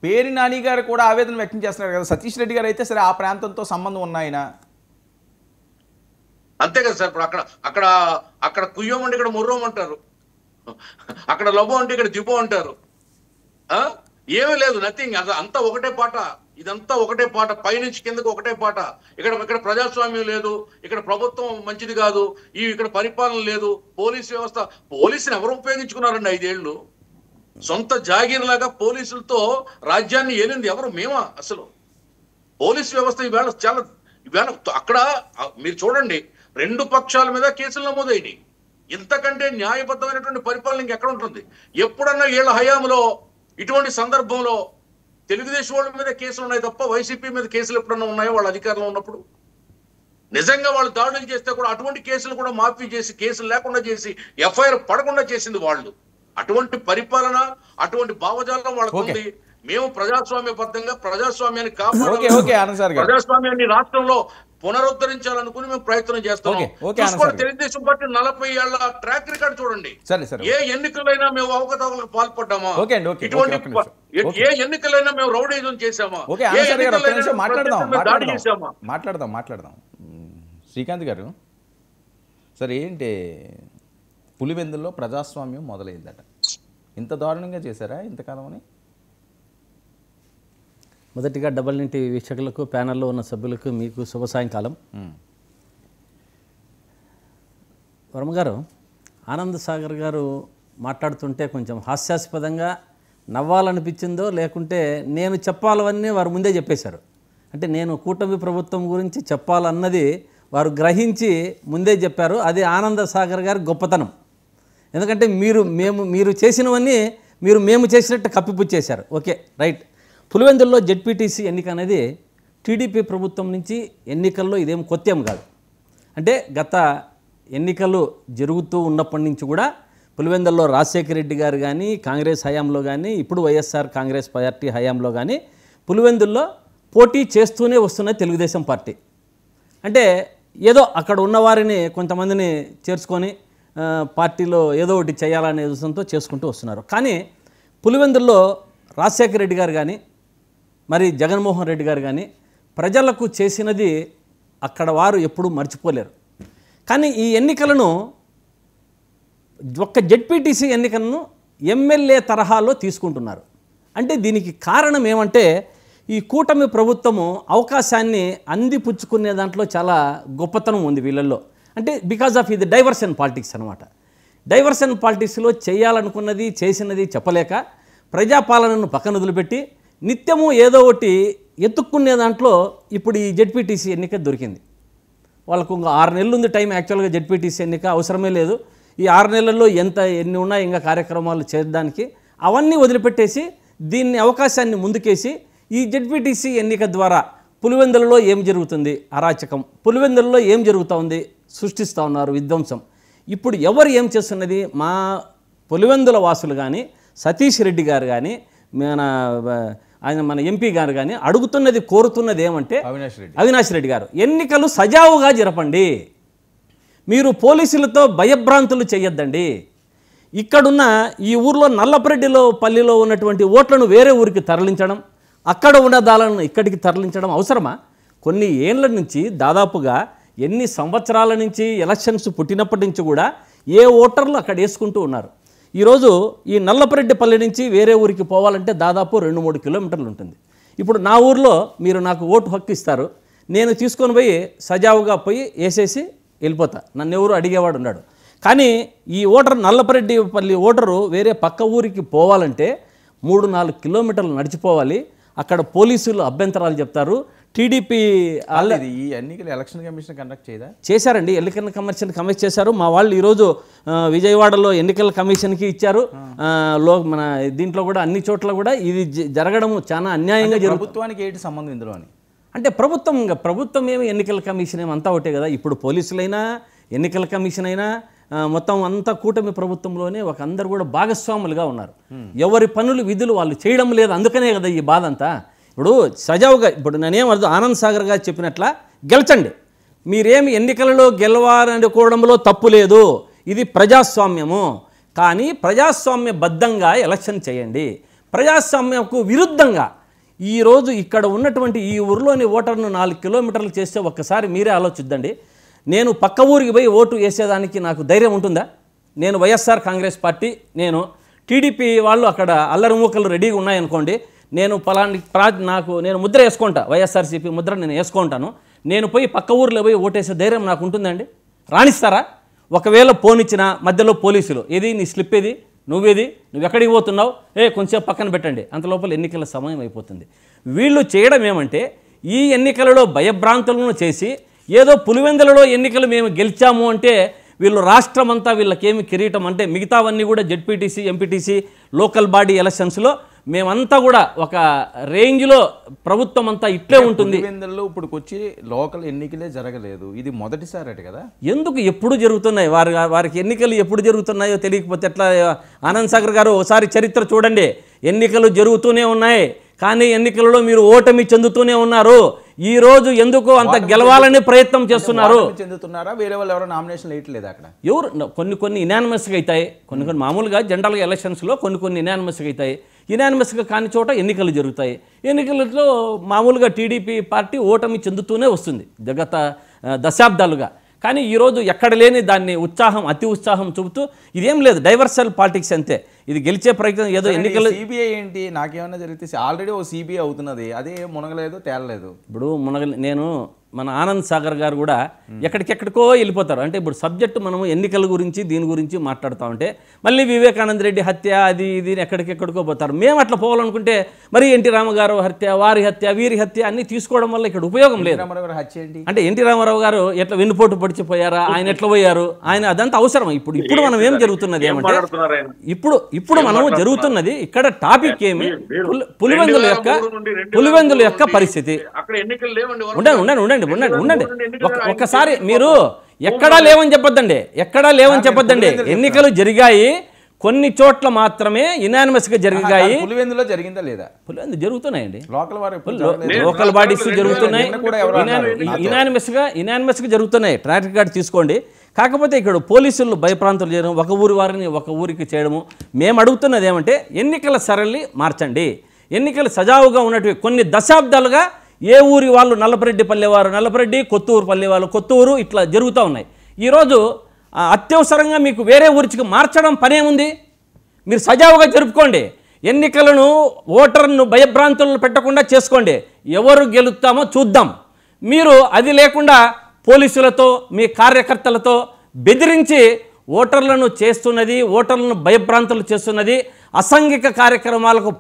పేరు నాని గారు కూడా ఆవేదన వ్యక్తం చేస్తున్నారు కదా. సతీష్ రెడ్డి గారు అయితే సరే ఆ ప్రాంతంతో సంబంధం ఉన్నాయన అంతే కదా సార్. ఇప్పుడు అక్కడ కుయ్యం అంటే ఇక్కడ ముర్రం అంటారు, అక్కడ లబో అంటే ఇక్కడ దిబో అంటారు. ఏమీ లేదు, నథింగ్. అంతా ఒకటే పాట, ఇదంతా ఒకటే పాట, పైనుంచి కిందకు ఒకటే పాట. ఇక్కడ ప్రజాస్వామ్యం లేదు, ఇక్కడ ప్రభుత్వం మంచిది కాదు, ఇక్కడ పరిపాలన లేదు, పోలీసుని ఎవరు ఉపయోగించుకున్నారండి 5 ఏళ్ళు? సొంత జాగీర్లాగా పోలీసులతో రాజ్యాన్ని ఏలింది ఎవరు? మేమా? అసలు పోలీసు వ్యవస్థ ఈవేళ అక్కడ మీరు చూడండి, 2 పక్షాల మీద కేసులు నమోదైనవి. ఇంతకంటే న్యాయబద్ధమైనటువంటి పరిపాలన ఇంకెక్కడ ఉంటుంది? ఎప్పుడన్నా వీళ్ళ హయాంలో ఇటువంటి సందర్భంలో తెలుగుదేశం వాళ్ళ మీద కేసులు ఉన్నాయి తప్ప వైసీపీ మీద కేసులు ఎప్పుడన్నా ఉన్నాయో వాళ్ళ అధికారంలో ఉన్నప్పుడు? నిజంగా వాళ్ళు దాడులు చేస్తే కూడా అటువంటి కేసులు కూడా మాఫీ చేసి, కేసులు లేకుండా చేసి, ఎఫ్ఐఆర్ పడకుండా చేసింది వాళ్ళు. అటువంటి పరిపాలన, అటువంటి భావజాలం వాళ్ళకు ఉంది. మేము ప్రజాస్వామ్యబద్ధంగా ప్రజాస్వామ్యాన్ని ఓకే కాపాడాలి, ఓకే ఆనంద్ సార్ గారు ప్రజాస్వామ్యాన్ని రాష్ట్రంలో పునరుద్ధరించాలనుకుని మేము ప్రయత్నం చేస్తాము. ఓకే, ఓకే ఆనంద్ చూసుకోండి, సార్. తెలుగుదేశం పార్టీ 40 ఏళ్ల ట్రాక్ రికార్డ్ చూడండి. సరే సరే ఏ ఎన్నికలైనా మేము అవకతవకలకు పాల్పడ్డామా? ఓకే అండి, ఓకే, ఇటువంటి ఓకే, ఒక్క నిమిషం. ఏ ఎన్నికలైనా మేము రౌడీజం చేశామా? ఓకే ఏ ఆనంద్ సార్ గారు ఒక్క ఎన్నికలైనా నిమిషం మాట్లాడదాం ప్రత్యక్షంగా దాడి చేశామా? మాట్లాడదాం శ్రీకాంత్ గారు. సరే ఏంటి పులివెందుల్లో ప్రజాస్వామ్యం మొదలైందట, ఇంత దారుణంగా చేశారా ఇంతకాలం అని? మొదటిగా డబల్ ఇంటి వీక్షకులకు, ప్యానెల్లో ఉన్న సభ్యులకు మీకు శుభ సాయంకాలం. వర్మ గారు, ఆనంద్ సాగర్ గారు మాట్లాడుతుంటే కొంచెం హాస్యాస్పదంగా నవ్వాలనిపించిందో లేకుంటే నేను చెప్పాలవన్నీ వారు ముందే చెప్పేశారు. అంటే నేను కూటమి ప్రభుత్వం గురించి చెప్పాలన్నది వారు గ్రహించి ముందే చెప్పారు. అది ఆనంద్ సాగర్ గారి గొప్పతనం. ఎందుకంటే మీరు చేసినవన్నీ మేము చేసినట్టు కప్పిపుచ్చేశారు. Okay right. పులివెందుల్లో జెడ్పీటీసీ ఎన్నిక అనేది టీడీపీ ప్రభుత్వం నుంచి ఎన్నికల్లో ఇదేం కొత్త ఏం కాదు. అంటే గత ఎన్నికలు జరుగుతూ ఉన్నప్పటి నుంచి కూడా పులివెందుల్లో రాజశేఖర రెడ్డి గారు కానీ కాంగ్రెస్ హయాంలో కానీ ఇప్పుడు వైఎస్ఆర్ కాంగ్రెస్ పార్టీ హయాంలో కానీ పులివెందుల్లో పోటీ చేస్తూనే వస్తున్నది తెలుగుదేశం పార్టీ. అంటే ఏదో అక్కడ ఉన్నవారిని కొంతమందిని చేర్చుకొని పార్టీలో ఏదో ఒకటి చేయాలనే ఉద్దేశంతో చేసుకుంటూ వస్తున్నారు. కానీ పులివెందుల్లో రాజశేఖర రెడ్డి గారు కానీ మరి జగన్మోహన్ రెడ్డి గారు కానీ ప్రజలకు చేసినది అక్కడ వారు ఎప్పుడూ మర్చిపోలేరు. కానీ ఈ ఎన్నికలను ఒక్క జెడ్పీటీసీ ఎన్నికలను ఎమ్మెల్యే తరహాలో తీసుకుంటున్నారు. అంటే దీనికి కారణం ఏమంటే ఈ కూటమి ప్రభుత్వము అవకాశాన్ని అందిపుచ్చుకునే దాంట్లో చాలా గొప్పతనం ఉంది వీళ్ళల్లో. అంటే బికాజ్ ఆఫ్ ఇది డైవర్షన్ పాలిటిక్స్ అనమాట. డైవర్షన్ పాలిటిక్స్లో చేయాలనుకున్నది చేసినది చెప్పలేక ప్రజాపాలనను పక్కన వదిలిపెట్టి నిత్యము ఏదో ఒకటి ఎత్తుక్కునే దాంట్లో ఇప్పుడు ఈ జెడ్పీటీసీ ఎన్నిక దొరికింది. వాళ్ళకు ఇంకా 6 నెలలు ఉంది టైం. యాక్చువల్గా జెడ్పీటీసీ ఎన్నిక అవసరమే లేదు. ఈ 6 నెలల్లో ఎన్ని ఉన్నాయి ఇంకా కార్యక్రమాలు చేయడానికి, అవన్నీ వదిలిపెట్టేసి దీన్ని అవకాశాన్ని ముందుకేసి ఈ జెడ్పీటీసీ ఎన్నిక ద్వారా పులివెందులలో ఏం జరుగుతుంది, అరాచకం, పులివెందులలో ఏం జరుగుతూ ఉంది, సృష్టిస్తూ ఉన్నారు విధ్వంసం. ఇప్పుడు ఎవరు ఏం చేస్తున్నది, మా పులివెందుల వాసులు కానీ సతీష్ రెడ్డి గారు కానీ మన ఎంపీ గారు కానీ అడుగుతున్నది కోరుతున్నది ఏమంటే అవినాష్ రెడ్డి గారు ఎన్నికలు సజావుగా జరపండి, మీరు పోలీసులతో భయభ్రాంతులు చేయొద్దండి. ఇక్కడున్న ఈ ఊర్లో నల్లపరెడ్డిలో పల్లిలో ఉన్నటువంటి ఓట్లను వేరే ఊరికి తరలించడం, అక్కడ ఉన్న దాలను ఇక్కడికి తరలించడం అవసరమా? కొన్ని ఏళ్ల నుంచి దాదాపుగా ఎన్ని సంవత్సరాల నుంచి ఎలక్షన్స్ పుట్టినప్పటి నుంచి కూడా ఏ ఓటర్లు అక్కడ వేసుకుంటూ ఉన్నారు. ఈరోజు ఈ నల్లపరెడ్డిపల్లి నుంచి వేరే ఊరికి పోవాలంటే దాదాపు 2-3 కిలోమీటర్లు ఉంటుంది. ఇప్పుడు నా ఊర్లో మీరు నాకు ఓటు హక్కు ఇస్తారు, నేను తీసుకొని పోయి సజావుగా పోయి వేసేసి వెళ్ళిపోతా, నన్ను ఎవరు అడిగేవాడు ఉన్నాడు. కానీ ఈ నల్లపరెడ్డిపల్లి ఓటరు వేరే పక్క ఊరికి పోవాలంటే 3-4 కిలోమీటర్లు నడిచిపోవాలి. అక్కడ పోలీసులు అభ్యంతరాలు చెప్తారు. టీడీపీ ఈ ఎన్నికలు ఎలక్షన్ కమిషన్ కండక్ట్ చేశారండి. ఎన్నికల కమిషన్ కండక్ట్ చేశారు. మా వాళ్ళు ఈరోజు విజయవాడలో ఎన్నికల కమిషన్కి ఇచ్చారు. మన దీంట్లో కూడా అన్ని చోట్ల కూడా ఇది జరగడం చాలా అన్యాయంగా జరుగుతుంది. ప్రభుత్వానికి ఏంటి సంబంధం ఇందులో అని అంటే ప్రభుత్వం ఏమి ఎన్నికల కమిషన్ ఏమి అంతా ఒకటే కదా. ఇప్పుడు పోలీసులైనా ఎన్నికల కమిషన్ అయినా మొత్తం అంతా కూటమి ప్రభుత్వంలోనే అందరు కూడా భాగస్వాములుగా ఉన్నారు. ఎవరి పనులు విధులు వాళ్ళు చేయడం లేదు. అందుకనే కదా ఈ బాధ అంతా. ఇప్పుడు సజావుగా ఇప్పుడు నేనేమర్థం ఆనంద్ సాగర్ గారు చెప్పినట్ల గెలిచండి, మీరేమి ఎన్నికలలో గెలవాలనుకోవడంలో తప్పు లేదు, ఇది ప్రజాస్వామ్యము. కానీ ప్రజాస్వామ్యబద్ధంగా ఎలక్షన్ చేయండి. ప్రజాస్వామ్యంకు విరుద్ధంగా ఈరోజు ఇక్కడ ఉన్నటువంటి ఈ ఊరిలోని ఓటర్ను 4 కిలోమీటర్లు చేస్తే ఒక్కసారి మీరే ఆలోచిద్దండి. నేను పక్క ఊరికి పోయి ఓటు వేసేదానికి నాకు ధైర్యం ఉంటుందా? నేను వైఎస్ఆర్ కాంగ్రెస్ పార్టీ, నేను టీడీపీ వాళ్ళు అక్కడ అల్లరి మూకలు రెడీగా ఉన్నాయనుకోండి, నేను నేను ముద్ర వేసుకుంటా, వైఎస్ఆర్సీపీ ముద్ర నేను వేసుకుంటాను. నేను పోయి పక్క ఊరిలో పోయి ఓటేసే ధైర్యం నాకు ఉంటుందండి? రాణిస్తారా? ఒకవేళ పోనిచ్చినా మధ్యలో పోలీసులు ఏది నీ స్లిప్ ఏది, నువ్వు ఎక్కడికి పోతున్నావు, కొంచెం పక్కన పెట్టండి, అంత లోపల ఎన్నికల సమయం అయిపోతుంది. వీళ్ళు చేయడం ఏమంటే ఈ ఎన్నికలలో భయభ్రాంతులను చేసి ఏదో పులివెందులలో ఎన్నికలు మేము గెలిచాము అంటే వీళ్ళు రాష్ట్రం అంతా వీళ్ళకేమి కిరీటం అంటే మిగతావన్నీ కూడా జెడ్పీటీసీ ఎంపీటీసీ లోకల్ బాడీ ఎలక్షన్స్లో మేమంతా కూడా ఒక రేంజ్లో ప్రభుత్వం అంతా ఇట్లే ఉంటుంది. పులివెందుల్లో ఇప్పుడు వచ్చి లోకల్ ఎన్నికలే జరగలేదు, ఇది మొదటిసారి అట కదా. ఎందుకు ఎప్పుడు జరుగుతున్నాయి, వారికి ఎన్నికలు ఎప్పుడు జరుగుతున్నాయో తెలియకపోతే ఎట్లా? ఆనంద్ సాగర్ గారు ఒకసారి చరిత్ర చూడండి. ఎన్నికలు జరుగుతూనే ఉన్నాయి, కానీ ఎన్నికలలో మీరు ఓటమి చెందుతూనే ఉన్నారు. ఈ రోజు ఎందుకు అంత గెలవాలని ప్రయత్నం చేస్తున్నారు? చెందుతున్నారా? వేరే వాళ్ళు ఎవరో నామినేషన్ వేయట్లేదు అక్కడ? ఎవరు కొన్ని ఇనానిమస్గా అవుతాయి, కొన్ని మామూలుగా జనరల్గా ఎలక్షన్స్లో కొన్ని ఇనానిమస్గా అవుతాయి. ఇనానిమస్గా కాని చోట ఎన్నికలు జరుగుతాయి. ఎన్నికలలో మామూలుగా టీడీపీ పార్టీ ఓటమి చెందుతూనే వస్తుంది గత దశాబ్దాలుగా. కానీ ఈరోజు ఎక్కడ లేని దాన్ని అతి ఉత్సాహం చూపుతూ ఇదేం లేదు, డైవర్సల్ పాలిటిక్స్ అంతే. ఇది గెలిచే ప్రయత్నం ఏదో ఎన్నికలు. సిబిఐ ఏంటి? నాకేమన్నా జరిగితే ఆల్రెడీ ఓ సిబిఐ అవుతున్నది, అదే మునగలేదు, తేలలేదు. ఇప్పుడు నేను మన ఆనంద్ సాగర్ గారు కూడా ఎక్కడికెక్కడికో వెళ్ళిపోతారు. అంటే ఇప్పుడు సబ్జెక్టు మనము ఎన్నికల గురించి దీని గురించి మాట్లాడుతూ ఉంటే మళ్ళీ వివేకానంద రెడ్డి హత్య అది ఇది ఎక్కడికెక్కడికో పోతారు. మేము అట్లా పోవాలనుకుంటే మరి ఎన్టీ రామారావు హత్య, వారి హత్య, వీరి హత్య అన్ని తీసుకోవడం వల్ల ఇక్కడ ఉపయోగం లేదు. అంటే ఎన్టీ రామారావు గారు ఎట్లా వెన్నుపోటు పడిచిపోయారా, ఆయన ఎట్లా పోయారు, ఆయన అదంతా అవసరం. ఇప్పుడు మనం ఏం జరుగుతున్నది ఏమంటే ఇప్పుడు మనం జరుగుతున్నది ఇక్కడ టాపిక్ ఏమి, పులివెందుల యొక్క పరిస్థితి. ఉండండి ఒక్కసారి మీరు ఎక్కడా లేవని చెప్పొద్దండి. ఎన్నికలు జరిగాయి, కొన్ని చోట్ల మాత్రమే ఇనానిమస్ గా జరిగాయి. పులివెందులో జరిగిందా లేదా? పులివెందు జరుగుతున్నాయండి, లోకల్ బాడీస్ జరుగుతున్నాయి, ఇనానిమస్ గా జరుగుతున్నాయి. ట్రాక్ రికార్డ్ తీసుకోండి. కాకపోతే ఇక్కడ పోలీసులు భయప్రాంతులు చేయడం, ఒక ఊరి వారిని ఒక ఊరికి చేయడము. మేము అడుగుతున్నది ఏమంటే ఎన్నికల సరళి మార్చండి. ఎన్నికలు సజావుగా ఉన్నట్టు కొన్ని దశాబ్దాలుగా ఏ ఊరి వాళ్ళు నల్లపరెడ్డి పల్లెవారు నల్లపరెడ్డి, కొత్తూరు పల్లెవాళ్ళు కొత్తూరు, ఇట్లా జరుగుతూ ఉన్నాయి. ఈరోజు అత్యవసరంగా మీకు వేరే ఊరికి మార్చడం పనేముంది? మీరు సజావుగా జరుపుకోండి. ఎన్నికలను ఓటర్ను భయభ్రాంతులను పెట్టకుండా చేసుకోండి. ఎవరు గెలుస్తామో చూద్దాం. మీరు అది లేకుండా పోలీసులతో మీ కార్యకర్తలతో బెదిరించి ఓటర్లను భయభ్రాంతులు చేస్తున్నది, అసాంఘిక కార్యక్రమాలకు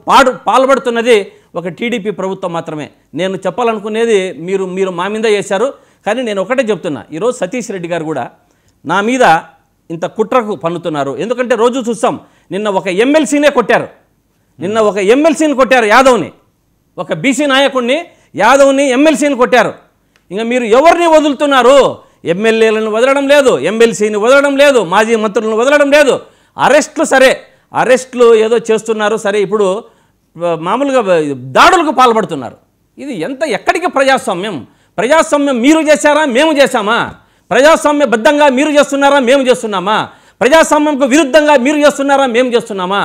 పాల్పడుతున్నది ఒక టీడీపీ ప్రభుత్వం మాత్రమే. నేను చెప్పాలనుకునేది మీరు మా మీద చేశారు. కానీ నేను ఒకటే చెప్తున్నా, ఈరోజు సతీష్ రెడ్డి గారు కూడా నా మీద ఇంత కుట్రకు పన్నుతున్నారు. ఎందుకంటే రోజు చూస్తాం, నిన్న ఒక ఎమ్మెల్సీని కొట్టారు, యాదవ్ని, ఒక బీసీ నాయకుడిని యాదవ్ని ఎమ్మెల్సీని కొట్టారు. ఇంకా మీరు ఎవరిని వదులుతున్నారు? ఎమ్మెల్యేలను వదలడం లేదు, ఎమ్మెల్సీని వదలడం లేదు, మాజీ మంత్రులను వదలడం లేదు. అరెస్టులు ఏదో చేస్తున్నారు సరే, ఇప్పుడు మామూలుగా దాడులకు పాల్పడుతున్నారు. ఇది ఎక్కడికి ప్రజాస్వామ్యం మీరు చేశారా, మేము చేశామా? ప్రజాస్వామ్యబద్ధంగా మీరు చేస్తున్నారా, మేము చేస్తున్నామా? ప్రజాస్వామ్యంకు విరుద్ధంగా మీరు చేస్తున్నారా, మేము చేస్తున్నామా?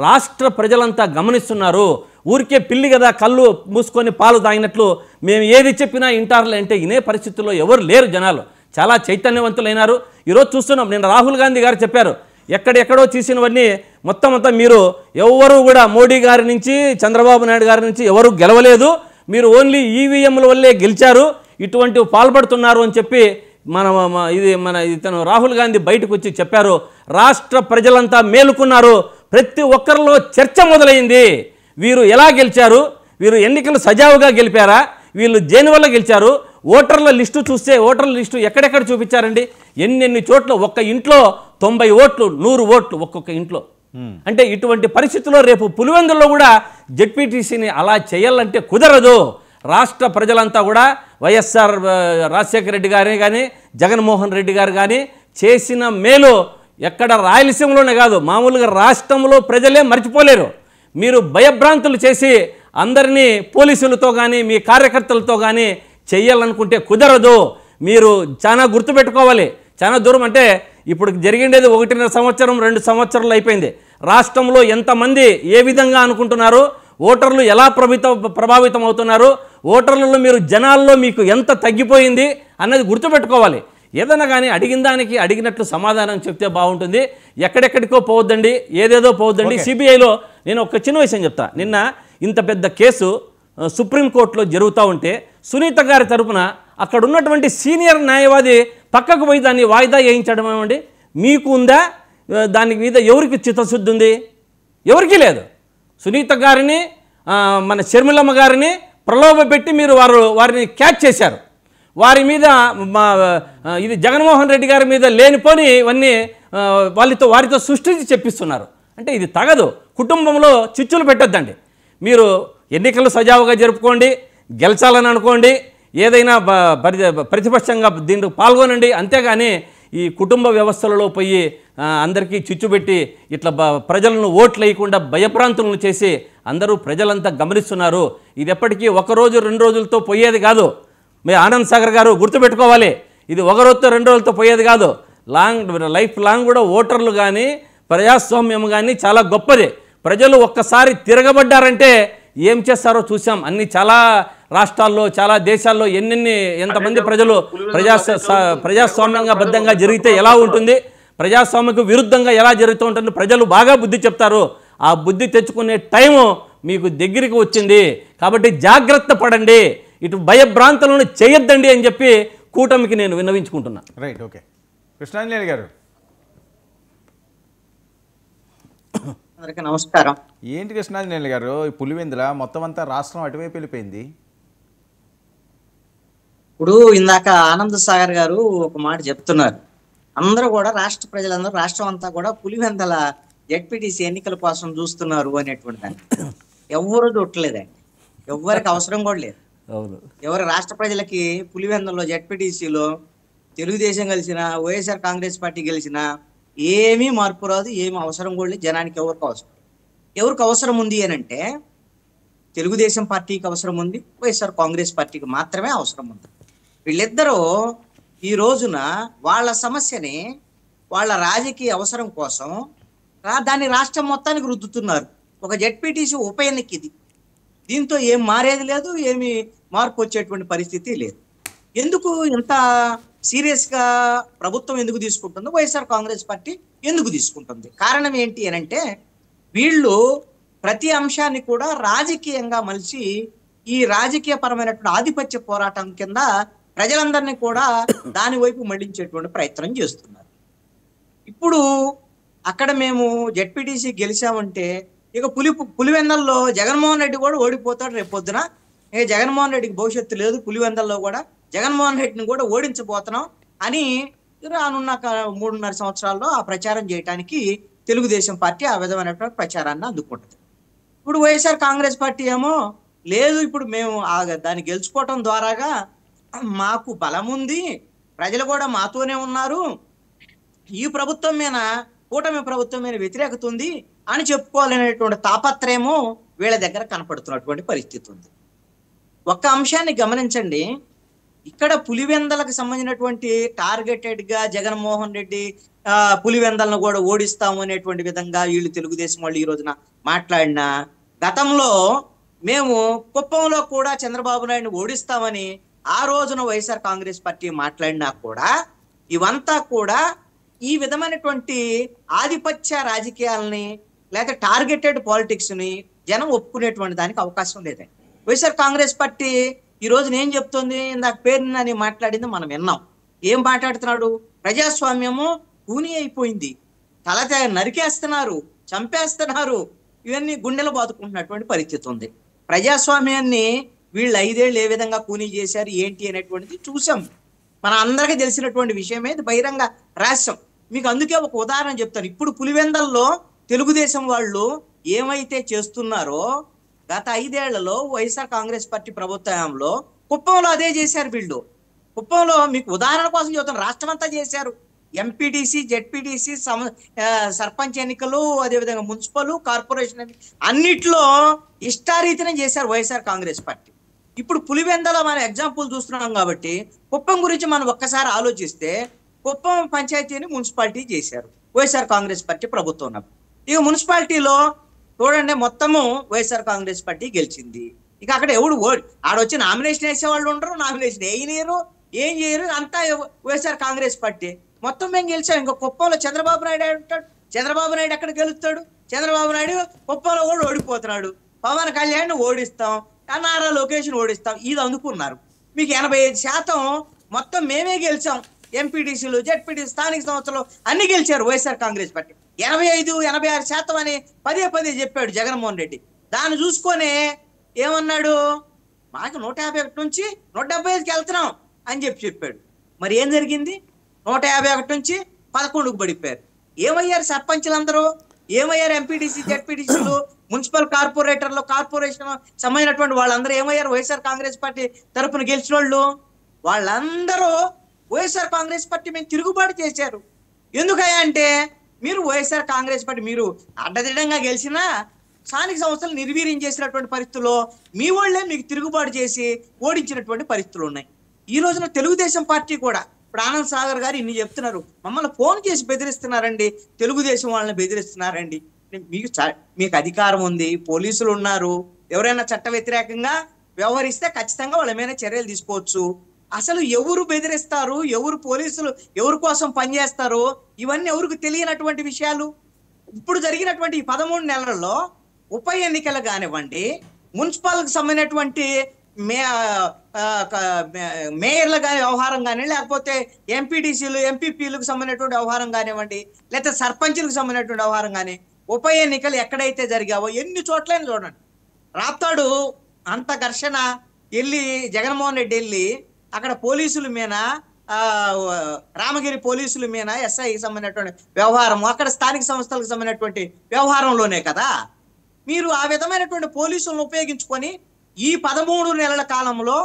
రాష్ట్ర ప్రజలంతా గమనిస్తున్నారు. ఊరికే పిల్లి కదా కళ్ళు మూసుకొని పాలు తాగినట్లు మేము ఏది చెప్పినా ఇంటారులే అంటే ఇనే పరిస్థితుల్లో ఎవరు లేరు. జనాలు చాలా చైతన్యవంతులైనారు. ఈరోజు చూస్తున్నాం, నిన్న రాహుల్ గాంధీ గారు చెప్పారు, ఎక్కడెక్కడో తీసినవన్నీ మొత్తం మీరు ఎవరు కూడా మోడీ గారి నుంచి చంద్రబాబు నాయుడు గారి నుంచి ఎవరు గెలవలేదు, మీరు ఓన్లీ ఈవీఎంల వల్లే గెలిచారు, ఇటువంటివి పాల్పడుతున్నారు అని చెప్పి ఇతను రాహుల్ గాంధీ బయటకు వచ్చి చెప్పారు. రాష్ట్ర ప్రజలంతా మేలుకున్నారు. ప్రతి ఒక్కరిలో చర్చ మొదలైంది. వీరు ఎలా గెలిచారు, వీరు ఎన్నికలు సజావుగా గెలిపారా, వీళ్ళు దేని వల్ల గెలిచారు? ఓటర్ల లిస్టు చూస్తే ఓటర్ల లిస్టు ఎక్కడెక్కడ చూపించారండి? ఎన్ని చోట్ల ఒక్క ఇంట్లో 90 ఓట్లు 100 ఓట్లు ఒక్కొక్క ఇంట్లో. అంటే ఇటువంటి పరిస్థితుల్లో రేపు పులివెందుల్లో కూడా జెడ్పీటీసీని అలా చేయాలంటే కుదరదు. రాష్ట్ర ప్రజలంతా కూడా వైఎస్ఆర్ రాజశేఖర రెడ్డి గారే కానీ జగన్మోహన్ రెడ్డి గారు కానీ చేసిన మేలు ఎక్కడ రాయలసీమలోనే కాదు, మామూలుగా రాష్ట్రంలో ప్రజలే మర్చిపోలేరు. మీరు భయభ్రాంతులు చేసి అందరినీ పోలీసులతో కానీ మీ కార్యకర్తలతో కానీ చెయ్యాలనుకుంటే కుదరదు. మీరు చాలా గుర్తుపెట్టుకోవాలి. చాలా దూరం అంటే ఇప్పుడు జరిగిండేది 1.5 సంవత్సరం 2 సంవత్సరాలు అయిపోయింది. రాష్ట్రంలో ఎంతమంది ఏ విధంగా అనుకుంటున్నారు, ఓటర్లు ఎలా ప్రభావితం అవుతున్నారు, ఓటర్లలో మీరు జనాల్లో మీకు ఎంత తగ్గిపోయింది అన్నది గుర్తుపెట్టుకోవాలి. ఏదైనా కానీ అడిగిన దానికి అడిగినట్లు సమాధానం చెప్తే బాగుంటుంది. ఎక్కడెక్కడికో పోవద్దండి, ఏదేదో పోవద్దండి. సిబిఐలో నేను ఒక చిన్న విషయం చెప్తా. నిన్న ఇంత పెద్ద కేసు సుప్రీంకోర్టులో జరుగుతూ ఉంటే సునీత గారి తరపున అక్కడ ఉన్నటువంటి సీనియర్ న్యాయవాది పక్కకు పోయి దాన్ని వాయిదా వేయించడం ఏమండి మీకు ఉందా? దాని మీద ఎవరికి చిత్తశుద్ధి ఉంది? ఎవరికీ లేదు. సునీత గారిని మన షర్మిలమ్మ గారిని ప్రలోభ పెట్టి మీరు వారిని క్యాచ్ చేశారు. వారి మీద ఇది జగన్మోహన్ రెడ్డి గారి మీద లేనిపోని ఇవన్నీ వారితో సృష్టించి చెప్పిస్తున్నారు. అంటే ఇది తగదు. కుటుంబంలో చిచ్చులు పెట్టొద్దండి. మీరు ఎన్నికలు సజావుగా జరుపుకోండి, గెలిచాలని అనుకోండి, ఏదైనా ప్రతిపక్షంగా దీంట్లో పాల్గొనండి. అంతేగాని ఈ కుటుంబ వ్యవస్థలలో పోయి అందరికీ చిచ్చుపెట్టి ఇట్లా ప్రజలను ఓట్లు వేయకుండా భయభ్రాంతులను చేసి అందరూ ప్రజలంతా గమనిస్తున్నారు. ఇది ఎప్పటికీ 1 రోజు 2 రోజులతో పోయేది కాదు. మీ ఆనంద్ సాగర్ గారు గుర్తుపెట్టుకోవాలి, ఇది 1 రోజుతో 2 రోజులతో పోయేది కాదు. లైఫ్ లాంగ్ కూడా ఓటర్లు కానీ ప్రజాస్వామ్యం కానీ చాలా గొప్పది. ప్రజలు ఒక్కసారి తిరగబడ్డారంటే ఏం చేస్తారో చూసాం. చాలా రాష్ట్రాల్లో చాలా దేశాల్లో ఎంతమంది ప్రజలు ప్రజాస్వామ్యంగా బద్ధంగా జరిగితే ఎలా ఉంటుంది, ప్రజాస్వామ్యకు విరుద్ధంగా ఎలా జరుగుతూ ఉంటుంది, ప్రజలు బాగా బుద్ధి చెప్తారు. ఆ బుద్ధి తెచ్చుకునే టైము మీకు దగ్గరికి వచ్చింది. కాబట్టి జాగ్రత్త పడండి, ఇటు భయభ్రాంతులను చేయొద్దండి అని చెప్పి కూటమికి నేను విన్నవించుకుంటున్నా. Right, okay. కృష్ణాంజలి గారు, అందరికీ నమస్కారం. ఏంటి కృష్ణాంజలి గారు, ఈ పులివెందుల మొత్తం అంతా రాష్ట్రం అటువైపు వెళ్ళిపోయింది? ఇప్పుడు ఇందాక ఆనంద్ సాగర్ గారు ఒక మాట చెప్తున్నారు, అందరూ కూడా రాష్ట్ర ప్రజలందరూ రాష్ట్రం అంతా కూడా పులివెందుల జెడ్పీటీసీ ఎన్నికల కోసం చూస్తున్నారు అనేటువంటి దాన్ని ఎవరు చూడలేదండి. ఎవరికి అవసరం కూడా లేదు. ఎవరు రాష్ట్ర ప్రజలకి పులివెందులలో జెడ్పీటీసీలో తెలుగుదేశం గెలిచినా వైఎస్ఆర్ కాంగ్రెస్ పార్టీ గెలిచినా ఏమీ మార్పు రాదు, ఏమి అవసరం కూడా లేదు. జనానికి ఎవరికి అవసరం ఉంది అని అంటే తెలుగుదేశం పార్టీకి అవసరం ఉంది, వైఎస్ఆర్ కాంగ్రెస్ పార్టీకి మాత్రమే అవసరం ఉంది. వీళ్ళిద్దరూ ఈ రోజున వాళ్ళ సమస్యని వాళ్ళ రాజకీయ అవసరం కోసం దాన్ని రాష్ట్రం మొత్తానికి రుద్దుతున్నారు. ఒక జెడ్పీటీసీ ఉప ఎన్నిక ఇది, దీంతో ఏం మారేది లేదు, ఏమి మార్పు వచ్చేటువంటి పరిస్థితి లేదు. ఎందుకు ఇంత సీరియస్గా ప్రభుత్వం ఎందుకు తీసుకుంటుందో, వైఎస్ఆర్ కాంగ్రెస్ పార్టీ ఎందుకు తీసుకుంటుంది, కారణం ఏంటి అని అంటే వీళ్ళు ప్రతి అంశాన్ని కూడా రాజకీయంగా మలిచి ఈ రాజకీయ పరమైనటువంటి ఆధిపత్య పోరాటం కింద ప్రజలందరినీ కూడా దాని వైపు మళ్లించేటువంటి ప్రయత్నం చేస్తున్నారు. ఇప్పుడు అక్కడ మేము జెడ్పీటీసీ గెలిచామంటే ఇక పులివెందుల్లో జగన్మోహన్ రెడ్డి కూడా ఓడిపోతాడు రేపొద్దున. ఇక జగన్మోహన్ రెడ్డికి భవిష్యత్తు లేదు, పులివెందుల్లో కూడా జగన్మోహన్ రెడ్డిని కూడా ఓడించబోతున్నాం అని రానున్న 3.5 సంవత్సరాల్లో ఆ ప్రచారం చేయడానికి తెలుగుదేశం పార్టీ ఆ విధమైనటువంటి ప్రచారాన్ని అందుకుంటుంది. ఇప్పుడు వైఎస్ఆర్ కాంగ్రెస్ పార్టీ ఏమో లేదు, ఇప్పుడు మేము దాన్ని గెలుచుకోవటం ద్వారాగా మాకు బలం ఉంది, ప్రజలు కూడా మాతోనే ఉన్నారు, ఈ ప్రభుత్వం మీద కూటమి ప్రభుత్వం మీద వ్యతిరేకత ఉంది అని చెప్పుకోవాలనేటువంటి తాపత్రయము వీళ్ళ దగ్గర కనపడుతున్నటువంటి పరిస్థితి ఉంది. ఒక్క అంశాన్ని గమనించండి, ఇక్కడ పులివెందులకు సంబంధించినటువంటి టార్గెటెడ్ గా జగన్మోహన్ రెడ్డి పులివెందులను కూడా ఓడిస్తాము అనేటువంటి విధంగా వీళ్ళు తెలుగుదేశం వాళ్ళు ఈ రోజున మాట్లాడినా, గతంలో మేము కుప్పంలో కూడా చంద్రబాబు నాయుడిని ఓడిస్తామని ఆ రోజున వైఎస్ఆర్ కాంగ్రెస్ పార్టీ మాట్లాడినా కూడా ఇవంతా కూడా ఈ విధమైనటువంటి ఆధిపత్య రాజకీయాలని లేకపోతే టార్గెటెడ్ పాలిటిక్స్ ని జనం ఒప్పుకునేటువంటి దానికి అవకాశం లేదండి. వైఎస్ఆర్ కాంగ్రెస్ పార్టీ ఈ రోజున ఏం చెప్తుంది, ఇందాక పేరుని మాట్లాడింది మనం విన్నాం. ఏం మాట్లాడుతున్నాడు, ప్రజాస్వామ్యము కూని అయిపోయింది, తల నరికేస్తున్నారు, చంపేస్తున్నారు, ఇవన్నీ గుండెలు బాదుకుంటున్నటువంటి పరిస్థితి ఉంది. ప్రజాస్వామ్యాన్ని వీళ్ళు 5 ఏళ్ళు ఏ విధంగా కూనీ చేశారు ఏంటి అనేటువంటిది చూసాం, మన అందరికీ తెలిసినటువంటి విషయమే, ఇది బహిరంగ రహస్యం. మీకు అందుకే ఒక ఉదాహరణ చెప్తాను. ఇప్పుడు పులివెందుల్లో తెలుగుదేశం వాళ్ళు ఏమైతే చేస్తున్నారో గత 5 ఏళ్లలో వైఎస్ఆర్ కాంగ్రెస్ పార్టీ ప్రభుత్వంలో కుప్పంలో అదే చేశారు వీళ్ళు. కుప్పంలో మీకు ఉదాహరణ కోసం చెబుతాను, రాష్ట్రం అంతా చేశారు. ఎంపీటీసీ, జెడ్పీటీసీ, సర్పంచ్ ఎన్నికలు, అదేవిధంగా మున్సిపల్, కార్పొరేషన్ అన్నిట్లో ఇష్టారీతినే చేశారు వైఎస్ఆర్ కాంగ్రెస్ పార్టీ. ఇప్పుడు పులివెందుల మనం ఎగ్జాంపుల్ చూస్తున్నాం కాబట్టి కుప్పం గురించి మనం ఒక్కసారి ఆలోచిస్తే కుప్పం పంచాయతీని మున్సిపాలిటీ చేశారు వైఎస్ఆర్ కాంగ్రెస్ పార్టీ ప్రభుత్వం ఉన్నప్పుడు. ఇక మున్సిపాలిటీలో చూడండి మొత్తము వైఎస్ఆర్ కాంగ్రెస్ పార్టీ గెలిచింది. ఇక అక్కడ ఎవడు ఆడొచ్చి నామినేషన్ వేసేవాళ్ళు ఉండరు, నామినేషన్ వేయలేరు, ఏం చేయరు, అంతా వైఎస్ఆర్ కాంగ్రెస్ పార్టీ. మొత్తం మేము గెలిచాం. ఇంకా కుప్పంలో చంద్రబాబు నాయుడు ఉంటాడు, చంద్రబాబు నాయుడు ఎక్కడ గెలుస్తాడు, చంద్రబాబు నాయుడు కుప్పంలో కూడా ఓడిపోతున్నాడు, పవన్ కళ్యాణ్ ఓడిస్తాం, నారా లోకేష్ ఓడిస్తాం, ఇది అందుకున్నారు. మీకు 85% మొత్తం మేమే గెలిచాం. ఎంపీటీసీలు, జెడ్పీటీసీ, స్థానిక సంస్థలు అన్ని గెలిచారు వైఎస్ఆర్ కాంగ్రెస్ పార్టీ. 85-86% అని పదే చెప్పాడు జగన్మోహన్ రెడ్డి. దాన్ని చూసుకొని ఏమన్నాడు, మాకు 151 నుంచి 175కి వెళ్తున్నాం అని చెప్పాడు. మరి ఏం జరిగింది, 151 నుంచి 11కు పడిపోయారు. ఏమయ్యారు సర్పంచులందరూ, ఏమయ్యారు ఎంపీటీసీ, జెడ్పీటీసీలు, మున్సిపల్ కార్పొరేటర్లు, కార్పొరేషన్ సంబంధించినటువంటి వాళ్ళందరూ ఏమయ్యారు, వైఎస్ఆర్ కాంగ్రెస్ పార్టీ తరఫున గెలిచిన వాళ్ళందరూ వైఎస్ఆర్ కాంగ్రెస్ పార్టీ మేము తిరుగుబాటు చేశారు. ఎందుకయ్యా అంటే మీరు వైఎస్ఆర్ కాంగ్రెస్ పార్టీ మీరు అడ్డదిడ్డంగా గెలిచినా స్థానిక సంస్థలు నిర్వీర్యం చేసినటువంటి పరిస్థితుల్లో మీ వాళ్ళే మీకు తిరుగుబాటు చేసి ఓడించినటువంటి పరిస్థితులు ఉన్నాయి. ఈ రోజున తెలుగుదేశం పార్టీ కూడా ఇప్పుడు ఆనంద్ సాగర్ గారు ఇన్ని చెప్తున్నారు, మమ్మల్ని ఫోన్ చేసి బెదిరిస్తున్నారండి, తెలుగుదేశం వాళ్ళని బెదిరిస్తున్నారండి. మీకు అధికారం ఉంది, పోలీసులు ఉన్నారు, ఎవరైనా చట్ట వ్యతిరేకంగా వ్యవహరిస్తే ఖచ్చితంగా వాళ్ళ మీద చర్యలు తీసుకోవచ్చు. అసలు ఎవరు బెదిరిస్తారు, ఎవరు పోలీసులు ఎవరి కోసం పనిచేస్తారు, ఇవన్నీ ఎవరికి తెలియనటువంటి విషయాలు. ఇప్పుడు జరిగినటువంటి ఈ 13 నెలల్లో ఉప ఎన్నికలు కానివ్వండి, మున్సిపల్కి సంబంధించినటువంటి మేయర్ల కానీ వ్యవహారం కానీ, లేకపోతే ఎంపీటీసీలు ఎంపీపీలకు సంబంధించినటువంటి వ్యవహారం కానివ్వండి, లేకపోతే సర్పంచులకు సంబంధించినటువంటి వ్యవహారం కానీ, ఉప ఎన్నికలు ఎక్కడైతే జరిగావో ఎన్ని చోట్లైనా చూడండి. రాప్తాడు అంత ఘర్షణ వెళ్ళి జగన్మోహన్ రెడ్డి వెళ్ళి అక్కడ పోలీసుల మీద రామగిరి పోలీసుల మీద ఎస్ఐకి సంబంధించినటువంటి వ్యవహారం, అక్కడ స్థానిక సంస్థలకు సంబంధించినటువంటి వ్యవహారంలోనే కదా మీరు ఆ విధమైనటువంటి పోలీసులను ఉపయోగించుకొని ఈ 13 నెలల కాలంలో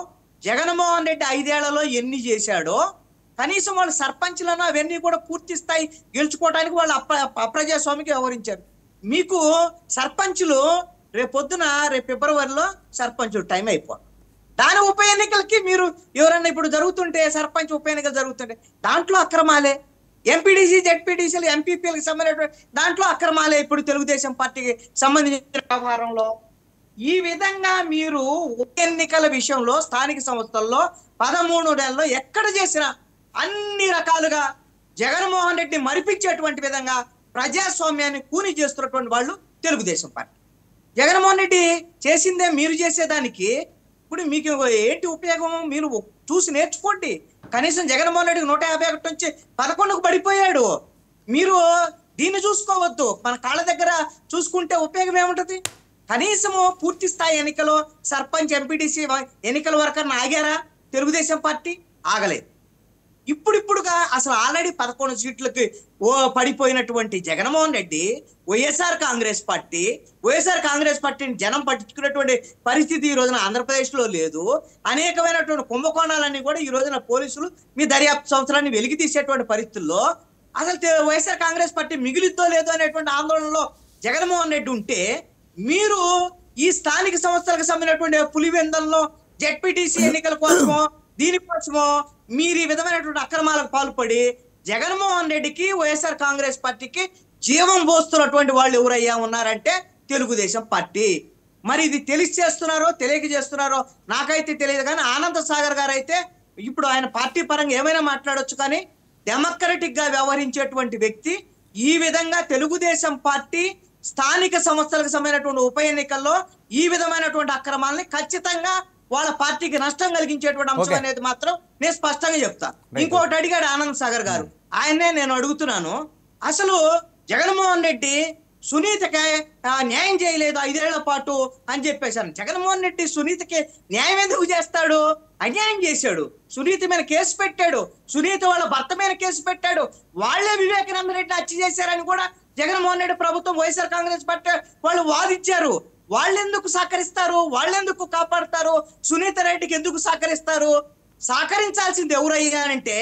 జగన్మోహన్ రెడ్డి 5 ఏళ్లలో ఎన్ని చేశాడో కనీసం వాళ్ళు సర్పంచ్లను అవన్నీ కూడా పూర్తి స్థాయి గెలుచుకోవడానికి వాళ్ళు అప్రజాస్వామికి వ్యవహరించారు. మీకు సర్పంచులు రేపు ఫిబ్రవరిలో సర్పంచ్ టైం అయిపోవాలి. దాని ఉప ఎన్నికలకి మీరు ఎవరన్నా ఇప్పుడు జరుగుతుంటే సర్పంచ్ ఉప ఎన్నికలు జరుగుతుంటే దాంట్లో అక్రమాలే, ఎంపీడీసీ జెడ్పీటీసీలు ఎంపీపీలకు సంబంధించిన దాంట్లో అక్రమాలే ఇప్పుడు తెలుగుదేశం పార్టీకి సంబంధించిన వ్యవహారంలో. ఈ విధంగా మీరు ఉప ఎన్నికల విషయంలో స్థానిక సంస్థల్లో 13 నెలల్లో ఎక్కడ చేసినా అన్ని రకాలుగా జగన్మోహన్ రెడ్డి మరిపించేటువంటి విధంగా ప్రజాస్వామ్యాన్ని కూని చేస్తున్నటువంటి వాళ్ళు తెలుగుదేశం పార్టీ. జగన్మోహన్ రెడ్డి చేసిందే మీరు చేసేదానికి ఇప్పుడు మీకు ఏంటి ఉపయోగం? మీరు చూసి నేర్చుకోండి. కనీసం జగన్మోహన్ రెడ్డికి 151 నుంచి 11కు పడిపోయాడు. మీరు దీన్ని చూసుకోవద్దు, మన కాళ్ళ దగ్గర చూసుకుంటే ఉపయోగం ఏముంటది? కనీసము పూర్తి స్థాయి ఎన్నికలు సర్పంచ్ ఎంపీటీసీ ఎన్నికల వరకు ఆగారా తెలుగుదేశం పార్టీ? ఆగలేదు. ఇప్పుడుగా అసలు ఆల్రెడీ 11 సీట్లకి పడిపోయినటువంటి జగన్మోహన్ రెడ్డి వైఎస్ఆర్ కాంగ్రెస్ పార్టీని జనం పట్టించుకున్నటువంటి పరిస్థితి ఈ రోజున ఆంధ్రప్రదేశ్లో లేదు. అనేకమైనటువంటి కుంభకోణాలన్నీ కూడా ఈ రోజున పోలీసులు మీ దర్యాప్తు సంవత్సరాన్ని వెలికి తీసేటువంటి పరిస్థితుల్లో అసలు వైఎస్ఆర్ కాంగ్రెస్ పార్టీ మిగిలిద్దో లేదో అనేటువంటి ఆందోళనలో జగన్మోహన్ రెడ్డి ఉంటే, మీరు ఈ స్థానిక సంస్థలకు సంబంధించినటువంటి పులివెందల్లో జెడ్పీటీసీ ఎన్నికల కోసమో దీనికోసమో మీరు ఈ విధమైనటువంటి అక్రమాలకు పాల్పడి జగన్మోహన్ రెడ్డికి వైఎస్ఆర్ కాంగ్రెస్ పార్టీకి జీవం పోస్తున్నటువంటి వాళ్ళు ఎవరయ్యా ఉన్నారంటే తెలుగుదేశం పార్టీ. మరి ఇది తెలిసి చేస్తున్నారో తెలియక చేస్తున్నారో నాకైతే తెలియదు. కానీ ఆనంద్ సాగర్ గారు అయితే ఇప్పుడు ఆయన పార్టీ పరంగా ఏమైనా మాట్లాడొచ్చు, కానీ డెమోక్రటిక్ గా వ్యవహరించేటువంటి వ్యక్తి ఈ విధంగా తెలుగుదేశం పార్టీ స్థానిక సంస్థలకు సంబంధించినటువంటి ఉప ఎన్నికల్లో ఈ విధమైనటువంటి అక్రమాలని ఖచ్చితంగా వాళ్ళ పార్టీకి నష్టం కలిగించేటువంటి అంశం అనేది మాత్రం నేను స్పష్టంగా చెప్తా. ఇంకోటి అడిగాడు ఆనంద్ సాగర్ గారు, ఆయన్నే నేను అడుగుతున్నాను, అసలు జగన్మోహన్ రెడ్డి సునీతకి న్యాయం చేయలేదు 5 ఏళ్ల పాటు అని చెప్పేశాను. జగన్మోహన్ రెడ్డి సునీతకి న్యాయం ఎందుకు చేస్తాడు? అన్యాయం చేశాడు. సునీత మీద కేసు పెట్టాడు, సునీత వాళ్ళ భర్త మీద కేసు పెట్టాడు. వాళ్లే వివేకానంద రెడ్డి హత్య చేశారని కూడా జగన్మోహన్ రెడ్డి ప్రభుత్వం వైఎస్ఆర్ కాంగ్రెస్ పార్టీ వాళ్ళు వాదించారు. వాళ్ళెందుకు సహకరిస్తారు? వాళ్ళెందుకు కాపాడతారు? సునీత రెడ్డికి ఎందుకు సహకరిస్తారు? సహకరించాల్సింది ఎవరయ్యా అంటే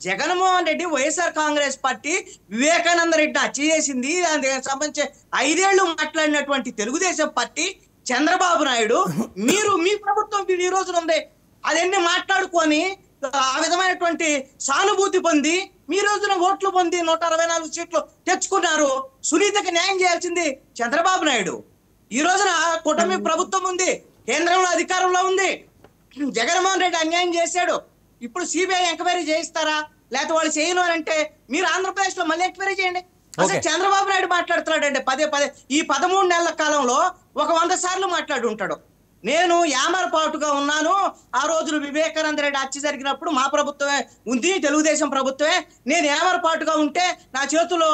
జగన్మోహన్ రెడ్డి వైఎస్ఆర్ కాంగ్రెస్ పార్టీ వివేకానంద రెడ్డిని హత్య చేసింది, దానికి సంబంధించి 5 ఏళ్లు మాట్లాడినటువంటి తెలుగుదేశం పార్టీ చంద్రబాబు నాయుడు, మీరు మీ ప్రభుత్వం ఈ రోజున ఉంది అదన్నీ మాట్లాడుకొని ఆ విధమైనటువంటి సానుభూతి పొంది మీ రోజున ఓట్లు పొంది 164 సీట్లు తెచ్చుకున్నారు. సునీతకి న్యాయం చేయాల్సింది చంద్రబాబు నాయుడు. ఈ రోజున కూటమి ప్రభుత్వం ఉంది, కేంద్రంలో అధికారంలో ఉంది. జగన్మోహన్ రెడ్డి అన్యాయం చేశాడు. ఇప్పుడు సిబిఐ ఎంక్వైరీ చేయిస్తారా? లేకపోతే వాళ్ళు చేయను అని అంటే మీరు ఆంధ్రప్రదేశ్ లో మళ్ళీ ఎంక్వైరీ చేయండి. అసలు చంద్రబాబు నాయుడు మాట్లాడుతున్నాడండి పదే ఈ 13 నెలల కాలంలో 100 సార్లు మాట్లాడి ఉంటాడు. నేను యామరపాటుగా ఉన్నాను, ఆ రోజున వివేకానంద రెడ్డి హత్య జరిగినప్పుడు మా ప్రభుత్వమే ఉంది, తెలుగుదేశం ప్రభుత్వమే, నేను యామరపాటుగా ఉంటే నా చేతిలో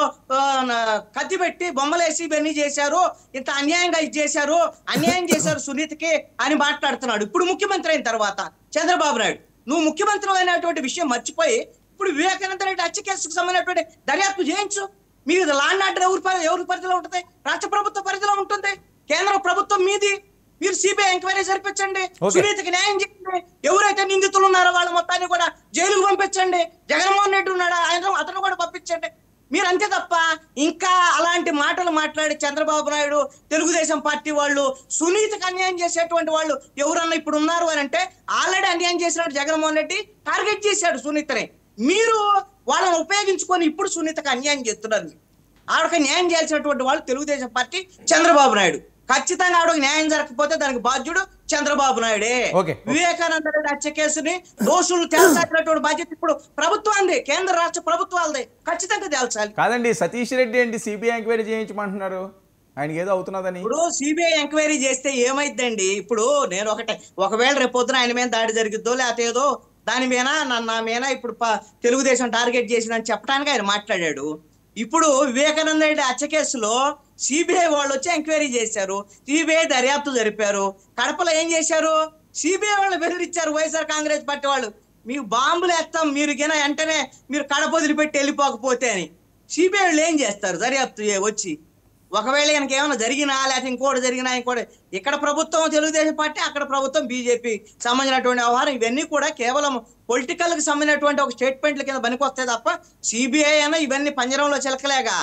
కత్తి పెట్టి బొమ్మలేసి ఇవన్నీ చేశారు, ఇంత అన్యాయంగా ఇది చేశారు, అన్యాయం చేశారు సునీతకి అని మాట్లాడుతున్నాడు. ఇప్పుడు ముఖ్యమంత్రి అయిన తర్వాత చంద్రబాబు నాయుడు నువ్వు ముఖ్యమంత్రి అయినటువంటి విషయం మర్చిపోయి ఇప్పుడు వివేకానంద రెడ్డి హత్య కేసుకు సంబంధించినటువంటి దర్యాప్తు చేయించు. మీరు లాండ్ ఆర్డర్ ఎవరి పరిధిలో ఉంటుంది? రాష్ట్ర ప్రభుత్వ పరిధిలో ఉంటుంది, కేంద్ర ప్రభుత్వం మీది. మీరు సిబిఐ ఎంక్వైరీ జరిపించండి, సునీతకి న్యాయం చేయండి. ఎవరైతే నిందితులు ఉన్నారో వాళ్ళ మొత్తాన్ని కూడా జైలుకు పంపించండి. పంపించండి. జగన్మోహన్ రెడ్డి ఉన్నాడా, అతను కూడా పంపించండి. మీరు అంతే తప్ప ఇంకా అలాంటి మాటలు మాట్లాడి చంద్రబాబు నాయుడు, తెలుగుదేశం పార్టీ వాళ్ళు సునీతకు అన్యాయం చేసేటువంటి వాళ్ళు ఎవరన్నా ఇప్పుడు ఉన్నారు అని అంటే, ఆల్రెడీ అన్యాయం చేసినట్టు జగన్మోహన్ రెడ్డి టార్గెట్ చేశాడు సునీతని. మీరు వాళ్ళని ఉపయోగించుకొని ఇప్పుడు సునీతకు అన్యాయం చేస్తున్నారు. ఆవిడకి న్యాయం చేయాల్సినటువంటి వాళ్ళు తెలుగుదేశం పార్టీ, చంద్రబాబు నాయుడు. ఖచ్చితంగా ఆవిడకి న్యాయం జరగకపోతే దానికి బాధ్యుడు చంద్రబాబు నాయుడే. వివేకానంద రెడ్డి హత్య కేసుని దోషులు తేల్చాల్సినటువంటి బాధ్యత ఇప్పుడు ప్రభుత్వాన్ని, కేంద్ర రాష్ట్ర ప్రభుత్వాలదే. ఖచ్చితంగా తేల్చాలి. కాదండి, సతీష్ రెడ్డి ఏంటి సిబిఐ ఎంక్వైరీ చేయించమంటున్నారు? ఆయనకి ఏదో అవుతున్నదని. ఇప్పుడు సిబిఐ ఎంక్వైరీ చేస్తే ఏమైందండి? ఇప్పుడు నేను ఒకవేళ రేపొద్దున ఆయన మీద దాడి జరిగిద్దో లేకపోతే ఏదో దాని మీద నా మీద ఇప్పుడు తెలుగుదేశం టార్గెట్ చేసిందని చెప్పడానికి ఆయన మాట్లాడాడు. ఇప్పుడు వివేకానంద రెడ్డి హత్య కేసులో సిబిఐ వాళ్ళు వచ్చి ఎంక్వైరీ చేశారు, సిబిఐ దర్యాప్తు జరిపారు. కడపలో ఏం చేశారు? సిబిఐ వాళ్ళు బెదిరించారు వైఎస్ఆర్ కాంగ్రెస్ పార్టీ వాళ్ళు, మీకు బాంబులు వేస్తాం మీరు వెంటనే మీరు కడప వదిలిపెట్టి వెళ్ళిపోకపోతే అని. సిబిఐ వాళ్ళు ఏం చేస్తారు? దర్యాప్తు వచ్చి ఒకవేళ ఈయనకి ఏమైనా జరిగినా లేకపోతే ఇంకోటి జరిగినా ఇంకోటి, ఇక్కడ ప్రభుత్వం తెలుగుదేశం పార్టీ, అక్కడ ప్రభుత్వం బీజేపీ సంబంధించినటువంటి వ్యవహారం, ఇవన్నీ కూడా కేవలం పొలిటికల్ కి సంబంధించినటువంటి ఒక స్టేట్మెంట్ల కింద పనికొస్తాయి తప్ప సిబిఐ అయినా ఇవన్నీ పంజరంలో చిలకలేగా.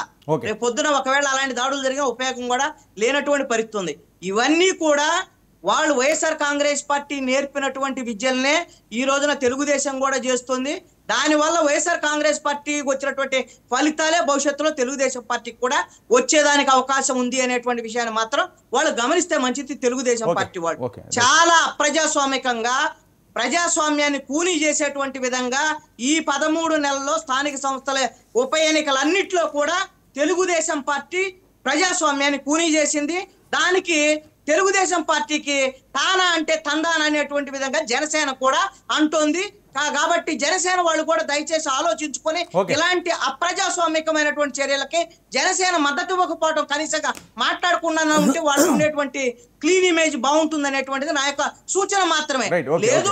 రేపు పొద్దున ఒకవేళ అలాంటి దాడులు జరిగిన ఉపయోగం కూడా లేనటువంటి పరిస్థితి ఉంది. ఇవన్నీ కూడా వాళ్ళు వైఎస్ఆర్ కాంగ్రెస్ పార్టీ నేర్పినటువంటి విద్యలనే ఈ రోజున తెలుగుదేశం కూడా చేస్తుంది. దానివల్ల వైఎస్ఆర్ కాంగ్రెస్ పార్టీకి వచ్చినటువంటి ఫలితాలే భవిష్యత్తులో తెలుగుదేశం పార్టీకి కూడా వచ్చేదానికి అవకాశం ఉంది అనేటువంటి విషయాన్ని మాత్రం వాళ్ళు గమనిస్తే మంచిది. తెలుగుదేశం పార్టీ వాళ్ళు చాలా అప్రజాస్వామికంగా ప్రజాస్వామ్యాన్ని కూనీ చేసేటువంటి విధంగా ఈ 13 నెలల్లో స్థానిక సంస్థల ఉప ఎన్నికలన్నిట్లో కూడా తెలుగుదేశం పార్టీ ప్రజాస్వామ్యాన్ని కూనీ చేసింది. దానికి తెలుగుదేశం పార్టీకి తానా అంటే తందాన అనేటువంటి విధంగా జనసేన కూడా అంటోంది. కాబట్టి జనసేన వాళ్ళు కూడా దయచేసి ఆలోచించుకొని ఇలాంటి అప్రజాస్వామికమైనటువంటి చర్యలకి జనసేన మద్దతు ఇవ్వకపోవడం, కనీసంగా మాట్లాడకుండా ఉంటే వాళ్ళు ఉండేటువంటి క్లీన్ ఇమేజ్ బాగుంటుంది అనేటువంటిది నా యొక్క సూచన మాత్రమే. లేదు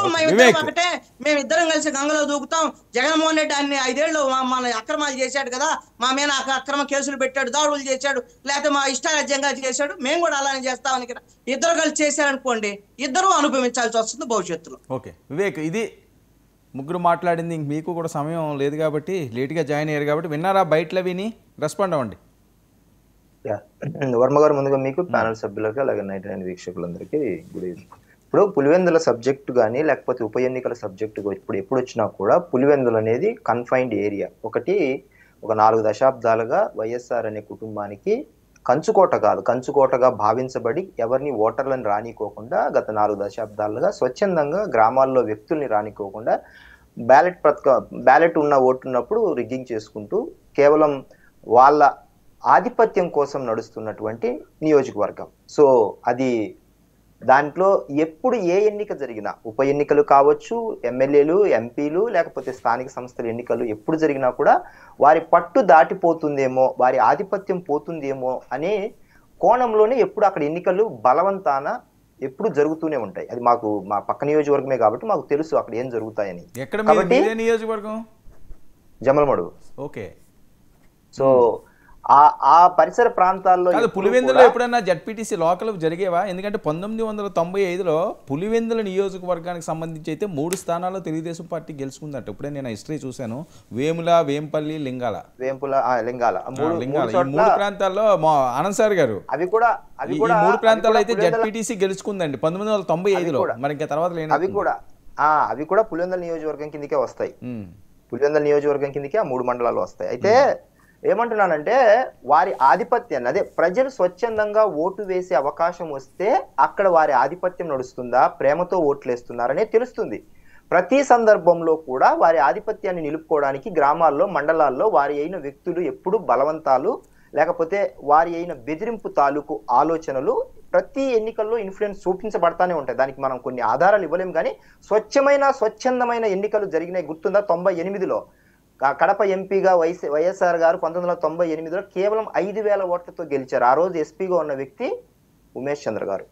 ఒకటే మేమిద్దరం కలిసి గంగలో దూకుతాం, జగన్మోహన్ రెడ్డి అన్ని 5 ఏళ్ళు మన అక్రమాలు చేశాడు కదా, మా మీద అక్రమ కేసులు పెట్టాడు, దాడులు చేశాడు, లేకపోతే మా ఇష్టారాజ్యంగా చేశాడు, మేము కూడా అలానే చేస్తామని ఇద్దరు కలిసి చేశారనుకోండి, ఇద్దరు అనుభవించాల్సి వస్తుంది భవిష్యత్తులో. ఓకే వివేక్, ఇది ముగ్గురు మాట్లాడింది. ఇంక మీకు కూడా సమయం లేదు కాబట్టి లేట్గా జాయిన్ అయ్యారు కాబట్టి విన్నారా? బయటలో విని రెస్పాండ్ అవ్వండి. వర్మ గారు, ముందుగా మీకు ప్యానల్ సభ్యులకి అలాగే 99 వీక్షకులందరికీ గుడ్ ఈవినింగ్. ఇప్పుడు పులివెందుల సబ్జెక్టు కానీ లేకపోతే ఉప ఎన్నికల సబ్జెక్టు ఇప్పుడు ఎప్పుడు వచ్చినా కూడా పులివెందులు అనేది కన్ఫైన్డ్ ఏరియా. ఒక 4 దశాబ్దాలుగా వైఎస్ఆర్ అనే కుటుంబానికి కంచుకోట కాదు, కంచుకోటగా భావించబడి ఎవరిని ఓటర్లను రానికోకుండా గత 4 దశాబ్దాలుగా స్వచ్ఛందంగా గ్రామాల్లో వ్యక్తుల్ని రానికోకుండా బ్యాలెట్ ఉన్న ఓటున్నప్పుడు రిగ్గింగ్ చేసుకుంటూ కేవలం వాళ్ళ ఆధిపత్యం కోసం నడుస్తున్నటువంటి నియోజకవర్గం. సో అది దాంట్లో ఎప్పుడు ఏ ఎన్నిక జరిగినా, ఉప ఎన్నికలు కావచ్చు, ఎమ్మెల్యేలు, ఎంపీలు, లేకపోతే స్థానిక సంస్థల ఎన్నికలు ఎప్పుడు జరిగినా కూడా వారి పట్టు దాటిపోతుందేమో, వారి ఆధిపత్యం పోతుందేమో అనే కోణంలోనే ఎప్పుడు అక్కడ ఎన్నికలు బలవంతాన ఎప్పుడు జరుగుతూనే ఉంటాయి. అది మాకు మా పక్క నియోజకవర్గమే కాబట్టి మాకు తెలుసు అక్కడ ఏం జరుగుతాయని. కాబట్టి నియోజకవర్గం జమలమడుగు. ఓకే. సో ఆ పరిసర ప్రాంతాల్లో పులివెందులో ఎప్పుడైనా జడ్పీటీసీ లోకల్ జరిగేవా? ఎందుకంటే 1995లో పులివెందుల నియోజకవర్గానికి సంబంధించి అయితే 3 స్థానాల్లో తెలుగుదేశం పార్టీ గెలుచుకుందట. ఇప్పుడే నేను హిస్టరీ చూశాను. వేముల, వేంపల్లి, లింగాల. ఈ 3 ప్రాంతాల్లో ఆనంద్ సార్ గారు ఈ 3 ప్రాంతాల్లో అయితే జడ్పీటీసీ గెలుచుకుందండి 1995లో. మరి ఇంకా తర్వాత అవి కూడా పులివెందుల నియోజకవర్గం కిందకే వస్తాయి. పులివెందుల నియోజకవర్గం కిందకే ఆ 3 మండలాలు వస్తాయి. అయితే ఏమంటున్నానంటే వారి ఆధిపత్యాన్ని, అదే ప్రజలు స్వచ్ఛందంగా ఓటు వేసే అవకాశం వస్తే అక్కడ వారి ఆధిపత్యం నడుస్తుందా, ప్రేమతో ఓట్లు వేస్తున్నారనే తెలుస్తుంది. ప్రతి సందర్భంలో కూడా వారి ఆధిపత్యాన్ని నిలుపుకోవడానికి గ్రామాల్లో, మండలాల్లో వారి అయిన వ్యక్తులు ఎప్పుడు బలవంతాలు లేకపోతే వారి అయిన బెదిరింపు తాలూకు ఆలోచనలు ప్రతి ఎన్నికల్లో ఇన్ఫ్లుయెన్స్ చూపించబడతానే ఉంటాయి. దానికి మనం కొన్ని ఆధారాలు ఇవ్వలేం. కానీ స్వచ్ఛందమైన ఎన్నికలు జరిగినాయి. గుర్తుందా? 98లో కడప ఎంపీగా వైఎస్ఆర్ గారు 1998లో కేవలం 5,000 ఓట్లతో గెలిచారు. ఆ రోజు ఎస్పీగా ఉన్న వ్యక్తి ఉమేష్ చంద్ర గారు.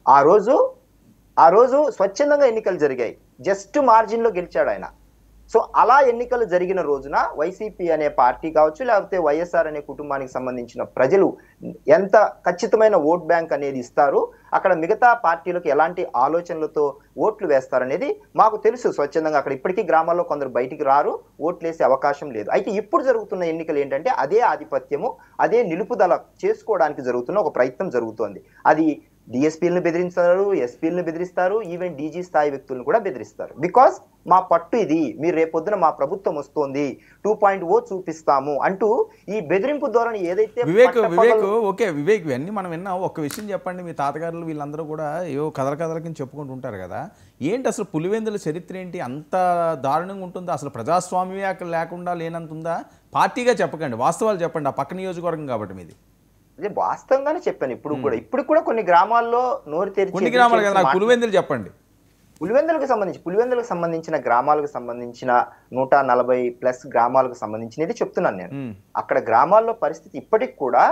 ఆ రోజు స్వచ్ఛందంగా ఎన్నికలు జరిగాయి. జస్ట్ మార్జిన్ లో గెలిచాడు ఆయన. సో అలా ఎన్నికలు జరిగిన రోజున వైసీపీ అనే పార్టీ కావచ్చు, లేకపోతే వైఎస్ఆర్ అనే కుటుంబానికి సంబంధించిన ప్రజలు ఎంత ఖచ్చితమైన ఓట్ బ్యాంక్ అనేది ఇస్తారు, అక్కడ మిగతా పార్టీలకు ఎలాంటి ఆలోచనలతో ఓట్లు వేస్తారనేది మాకు తెలుసు స్వచ్ఛందంగా. అక్కడ ఇప్పటికీ గ్రామాల్లో కొందరు బయటికి రారు, ఓట్లు వేసే అవకాశం లేదు. అయితే ఇప్పుడు జరుగుతున్న ఎన్నికలు ఏంటంటే అదే ఆధిపత్యము, అదే నిలుపుదల చేసుకోవడానికి జరుగుతున్న ఒక ప్రయత్నం జరుగుతోంది. అది డిఎస్పీలను బెదిరించారు, ఎస్పీలను బెదిరిస్తారు, ఈవెన్ డీజీ స్థాయి వ్యక్తులను కూడా బెదిరిస్తారు. బికాస్ మా పట్టు ఇది, మీరు రేపొద్దున మా ప్రభుత్వం వస్తోంది 2.0 చూపిస్తాము అంటూ ఈ బెదిరింపు ధోరణి ఏదైతే వివేక్ ఓకే వివేక్, ఇవన్నీ మనం విన్నాం. ఒక్క విషయం చెప్పండి, మీ తాతగారులు వీళ్ళందరూ కూడా ఏవో కథలకి చెప్పుకుంటూ ఉంటారు కదా, ఏంటి అసలు పులివెందుల చరిత్ర ఏంటి? అంత దారుణంగా ఉంటుందా? అసలు ప్రజాస్వామ్యం అక్కడ లేకుండా లేనంత ఉందా? పార్టీగా చెప్పకండి, వాస్తవాలు చెప్పండి. ఆ పక్క నియోజకవర్గం కాబట్టి మీది. అదే వాస్తవంగానే చెప్పాను. ఇప్పుడు కూడా కొన్ని గ్రామాల్లో నోరు తెరిచి, కొన్ని గ్రామాలు కదా, పులివెందులు చెప్పండి. పులివెందులకు సంబంధించిన గ్రామాలకు సంబంధించిన 140+ గ్రామాలకు సంబంధించినది చెప్తున్నాను నేను. అక్కడ గ్రామాల్లో పరిస్థితి ఇప్పటికి కూడా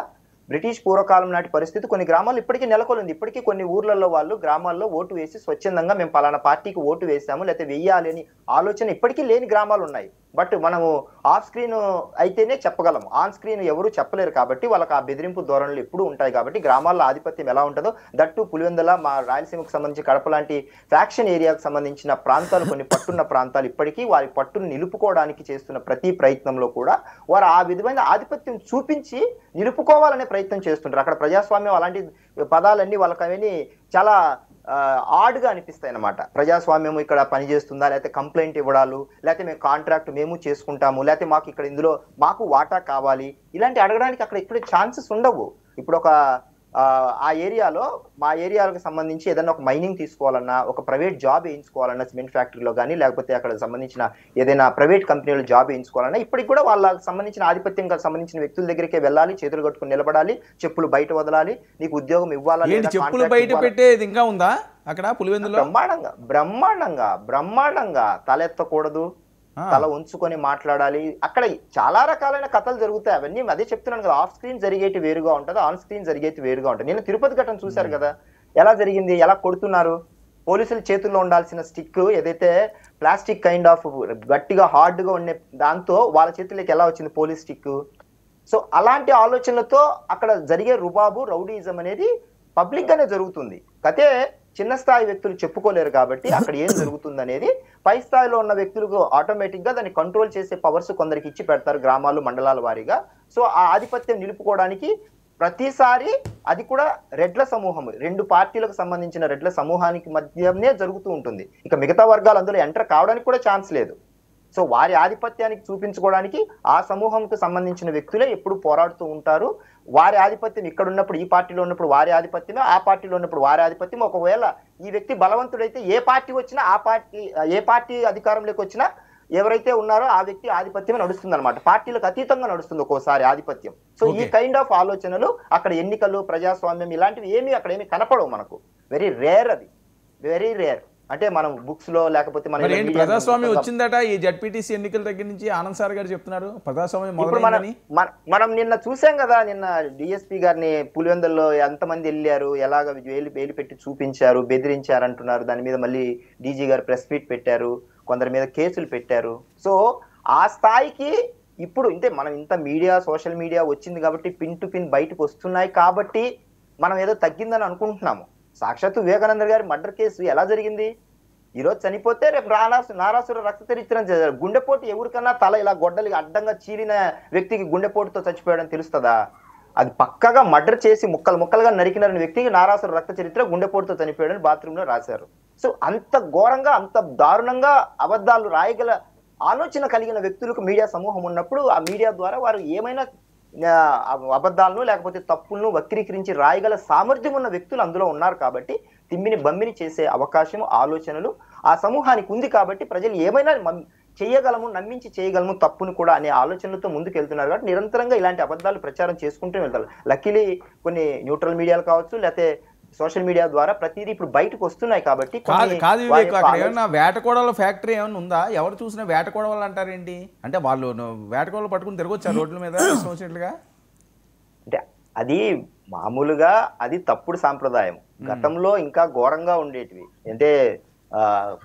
బ్రిటిష్ పూర్వకాలం నాటి పరిస్థితి కొన్ని గ్రామాలు ఇప్పటికీ నెలకొంది. ఇప్పటికీ కొన్ని ఊర్లలో వాళ్ళు గ్రామాల్లో ఓటు వేసి స్వచ్ఛందంగా మేము పలానా పార్టీకి ఓటు వేసాము లేకపోతే వెయ్యాలి అని ఆలోచన ఇప్పటికీ లేని గ్రామాలు ఉన్నాయి. బట్ మనము ఆఫ్ స్క్రీన్ అయితేనే చెప్పగలం, ఆన్ స్క్రీన్ ఎవరు చెప్పలేరు కాబట్టి వాళ్ళకి ఆ బెదిరింపు ధోరణులు ఎప్పుడు ఉంటాయి. కాబట్టి గ్రామాల్లో ఆధిపత్యం ఎలా ఉంటుందో, దట్టు పులివెందుల మా రాయలసీమకు సంబంధించి కడప లాంటి ఫ్యాక్షన్ ఏరియాకు సంబంధించిన ప్రాంతాలు, కొన్ని పట్టున్న ప్రాంతాలు ఇప్పటికీ వారి పట్టును నిలుపుకోవడానికి చేస్తున్న ప్రతి ప్రయత్నంలో కూడా వారు ఆ విధమైన ఆధిపత్యం చూపించి నిలుపుకోవాలనే ప్రయత్నం చేస్తుంటారు. అక్కడ ప్రజాస్వామ్యం అలాంటి పదాలన్నీ వాళ్ళకి అవన్నీ చాలా ఆడ్గా అనిపిస్తాయి అన్నమాట. ప్రజాస్వామ్యం ఇక్కడ పనిచేస్తుందా, లేకపోతే కంప్లైంట్ ఇవ్వడాలు, లేకపోతే మేము కాంట్రాక్ట్ మేము చేసుకుంటాము, లేకపోతే మాకు ఇక్కడ ఇందులో మాకు వాటా కావాలి, ఇలాంటి అడగడానికి అక్కడ ఇక్కడ ఛాన్సెస్ ఉండవు. ఇప్పుడు ఒక ఆ ఏరియాలో, మా ఏరియాలకు సంబంధించి ఏదైనా ఒక మైనింగ్ తీసుకోవాలన్నా, ఒక ప్రైవేట్ జాబ్ వేయించుకోవాలన్నా సిమెంట్ ఫ్యాక్టరీలో కానీ, లేకపోతే అక్కడ సంబంధించిన ఏదైనా ప్రైవేట్ కంపెనీలో జాబ్ వేయించుకోవాలన్నా ఇప్పటికి కూడా వాళ్ళకి సంబంధించిన ఆధిపత్యం సంబంధించిన వ్యక్తుల దగ్గరికే వెళ్ళాలి, చేతులు కట్టుకుని నిలబడాలి, చెప్పులు బయట వదలాలి, నీకు ఉద్యోగం ఇవ్వాలి. చెప్పులు బయట పెట్టేది ఇంకా ఉందా అక్కడ పులివెందులో? బ్రహ్మాండంగా తలెత్తకూడదు, తల ఉంచుకొని మాట్లాడాలి. అక్కడ చాలా రకాలైన కథలు జరుగుతాయి. అవన్నీ అదే చెప్తున్నాను కదా, ఆఫ్ స్క్రీన్ జరిగేటి వేరుగా ఉంటుంది, ఆన్ స్క్రీన్ జరిగేటి వేరుగా ఉంటుంది. నేను తిరుపతి ఘటన చూశారు కదా, ఎలా జరిగింది, ఎలా కొడుతున్నారు. పోలీసుల చేతుల్లో ఉండాల్సిన స్టిక్ ఏదైతే ప్లాస్టిక్ కైండ్ ఆఫ్ గట్టిగా హార్డ్గా ఉండే దాంతో వాళ్ళ చేతుల్లోకి ఎలా వచ్చింది పోలీస్ స్టిక్. సో అలాంటి ఆలోచనలతో అక్కడ జరిగే రుబాబు, రౌడీజం అనేది పబ్లిక్ గానే జరుగుతుంది. కతే చిన్న స్థాయి వ్యక్తులు చెప్పుకోలేరు కాబట్టి అక్కడ ఏం జరుగుతుంది అనేది పై స్థాయిలో ఉన్న వ్యక్తులకు ఆటోమేటిక్ గా దాన్ని కంట్రోల్ చేసే పవర్స్ కొందరికి ఇచ్చి పెడతారు గ్రామాలు, మండలాల వారీగా. సో ఆ ఆధిపత్యం నిలుపుకోవడానికి ప్రతిసారి అది కూడా రెడ్ల సమూహం, 2 పార్టీలకు సంబంధించిన రెడ్ల సమూహానికి మధ్యనే జరుగుతూ ఉంటుంది. ఇక మిగతా వర్గాలు అందులో ఎంటర్ కావడానికి కూడా ఛాన్స్ లేదు. సో వారి ఆధిపత్యానికి చూపించుకోవడానికి ఆ సమూహంకు సంబంధించిన వ్యక్తులే ఎప్పుడు పోరాడుతూ ఉంటారు. వారి ఆధిపత్యం ఇక్కడ ఉన్నప్పుడు ఈ పార్టీలో ఉన్నప్పుడు వారి ఆధిపత్యమే, ఆ పార్టీలో ఉన్నప్పుడు వారి ఆధిపత్యం. ఒకవేళ ఈ వ్యక్తి బలవంతుడైతే ఏ పార్టీ వచ్చినా, ఏ పార్టీ అధికారంలోకి వచ్చినా ఎవరైతే ఉన్నారో ఆ వ్యక్తి ఆధిపత్యం నడుస్తుంది అనమాట. పార్టీలకు అతీతంగా నడుస్తుంది ఒక్కోసారి ఆధిపత్యం. సో ఈ కైండ్ ఆఫ్ ఆలోచనలు అక్కడ ఎన్నికలు, ప్రజాస్వామ్యం ఇలాంటివి ఏమీ అక్కడ ఏమి కనపడవు మనకు. వెరీ రేర్, అది వెరీ రేర్. అంటే మనం బుక్స్ లో లేకపోతే ప్రజాస్వామ్యం వచ్చిందట ఈ జడ్పీటీసీ ఎన్నికల దగ్గర నుంచి ఆనంద్ సార్ గారు చెప్తున్నారు ప్రజాస్వామ్యం. మనం నిన్న చూసాం కదా, నిన్న డిఎస్పీ గారిని పులివెందుల్లో ఎంతమంది వెళ్ళారు, ఎలాగ వేలు పెట్టి చూపించారు, బెదిరించారు అంటున్నారు. దాని మీద మళ్ళీ డీజీ గారు ప్రెస్ మీట్ పెట్టారు, కొందరి మీద కేసులు పెట్టారు. సో ఆ స్థాయికి ఇప్పుడు అంటే మనం ఇంత మీడియా, సోషల్ మీడియా వచ్చింది కాబట్టి పిన్ టు పిన్ బయటకు వస్తున్నాయి కాబట్టి మనం ఏదో తగ్గిందని అనుకుంటున్నాము. సాక్షాత్తు వివేకానంద గారి మర్డర్ కేసు ఎలా జరిగింది? ఈరోజు చనిపోతే రేపు నారాసుర రక్త చరిత్రం చేశారు. గుండెపోటు ఎవరికన్నా తల ఇలా గొడ్డలి అడ్డంగా చీలిన వ్యక్తికి గుండెపోటుతో చచ్చిపోయాడని తెలుస్తుందా? అది పక్కగా మర్డర్ చేసి ముక్కలుగా నరికిన వ్యక్తికి నారాసుర రక్త చరిత్ర, గుండెపోటుతో చనిపోయాడని బాత్రూమ్ లో రాశారు. సో అంత ఘోరంగా, అంత దారుణంగా అబద్ధాలు రాయగల ఆలోచన కలిగిన వ్యక్తులకు మీడియా సమూహం ఉన్నప్పుడు ఆ మీడియా ద్వారా వారు ఏమైనా అబద్ధాలను లేకపోతే తప్పులను వక్రీకరించి రాయగల సామర్థ్యం ఉన్న వ్యక్తులు అందులో ఉన్నారు కాబట్టి తిమ్మిని బమ్మిని చేసే అవకాశం, ఆలోచనలు ఆ సమూహానికి ఉంది కాబట్టి ప్రజలు ఏమైనా చేయగలము, నమ్మించి చేయగలము తప్పును కూడా అనే ఆలోచనలతో ముందుకు వెళ్తున్నారు కాబట్టి నిరంతరంగా ఇలాంటి అబద్ధాలు ప్రచారం చేసుకుంటూ వెళ్తారు. లక్కీలీ కొన్ని న్యూట్రల్ మీడియాలు కావచ్చు, లేకపోతే సోషల్ మీడియా ద్వారా ప్రతిదీ ఇప్పుడు బయటకు వస్తున్నాయి కాబట్టి. వేటకోడల ఫ్యాక్టరీ ఏమైనా ఉందా? ఎవరు చూసినా వేటకోడలు అంటారేంటి? అంటే వాళ్ళు వేటకోడలు పట్టుకుని తిరగొచ్చారు రోడ్ల మీద వచ్చినట్లుగా? అంటే అది మామూలుగా అది తప్పుడు సాంప్రదాయం. గతంలో ఇంకా ఘోరంగా ఉండేటివి. అంటే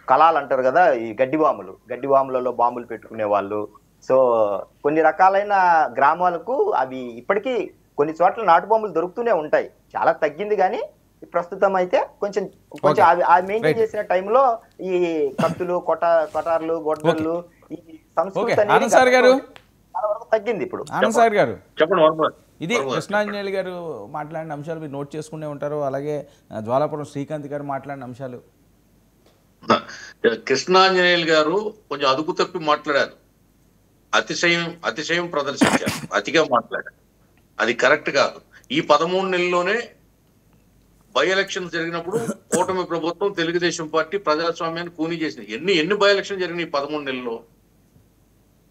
కళాలు అంటారు కదా, ఈ గడ్డి బాంబులలో బాంబులు పెట్టుకునే వాళ్ళు. సో కొన్ని రకాలైన గ్రామాలకు అవి ఇప్పటికీ కొన్ని చోట్ల నాటు బాంబులు దొరుకుతూనే ఉంటాయి. చాలా తగ్గింది కానీ ప్రస్తుతం అయితే కొంచెం అవి మెయింటైన్ చేసిన టైంలో ఈ కత్తులు కొటార్లు గొడ్డళ్ళు ఈ సంస్కృతి అనేది చాలా వరకు తగ్గింది. ఇప్పుడు ఆనంద్ సాగర్ గారు చెప్పండి. ఇది కృష్ణాంజనేయులు గారు మాట్లాడిన అంశాలు మీరు నోట్ చేసుకునే ఉంటారు. అలాగే జ్వాలాపురం శ్రీకాంత్ గారు మాట్లాడిన అంశాలు. కృష్ణాంజనేయులు గారు కొంచెం అదుపు తప్పి మాట్లాడారు, అతిశయం ప్రదర్శించారు, అతిగా మాట్లాడారు. అది కరెక్ట్ కాదు. ఈ 13 నెలల్లోనే బై ఎలక్షన్స్ జరిగినప్పుడు కూటమి ప్రభుత్వం తెలుగుదేశం పార్టీ ప్రజాస్వామ్యాన్ని కూనీ చేసింది. ఎన్ని బై ఎలక్షన్ జరిగినాయి 13 నెలల్లో?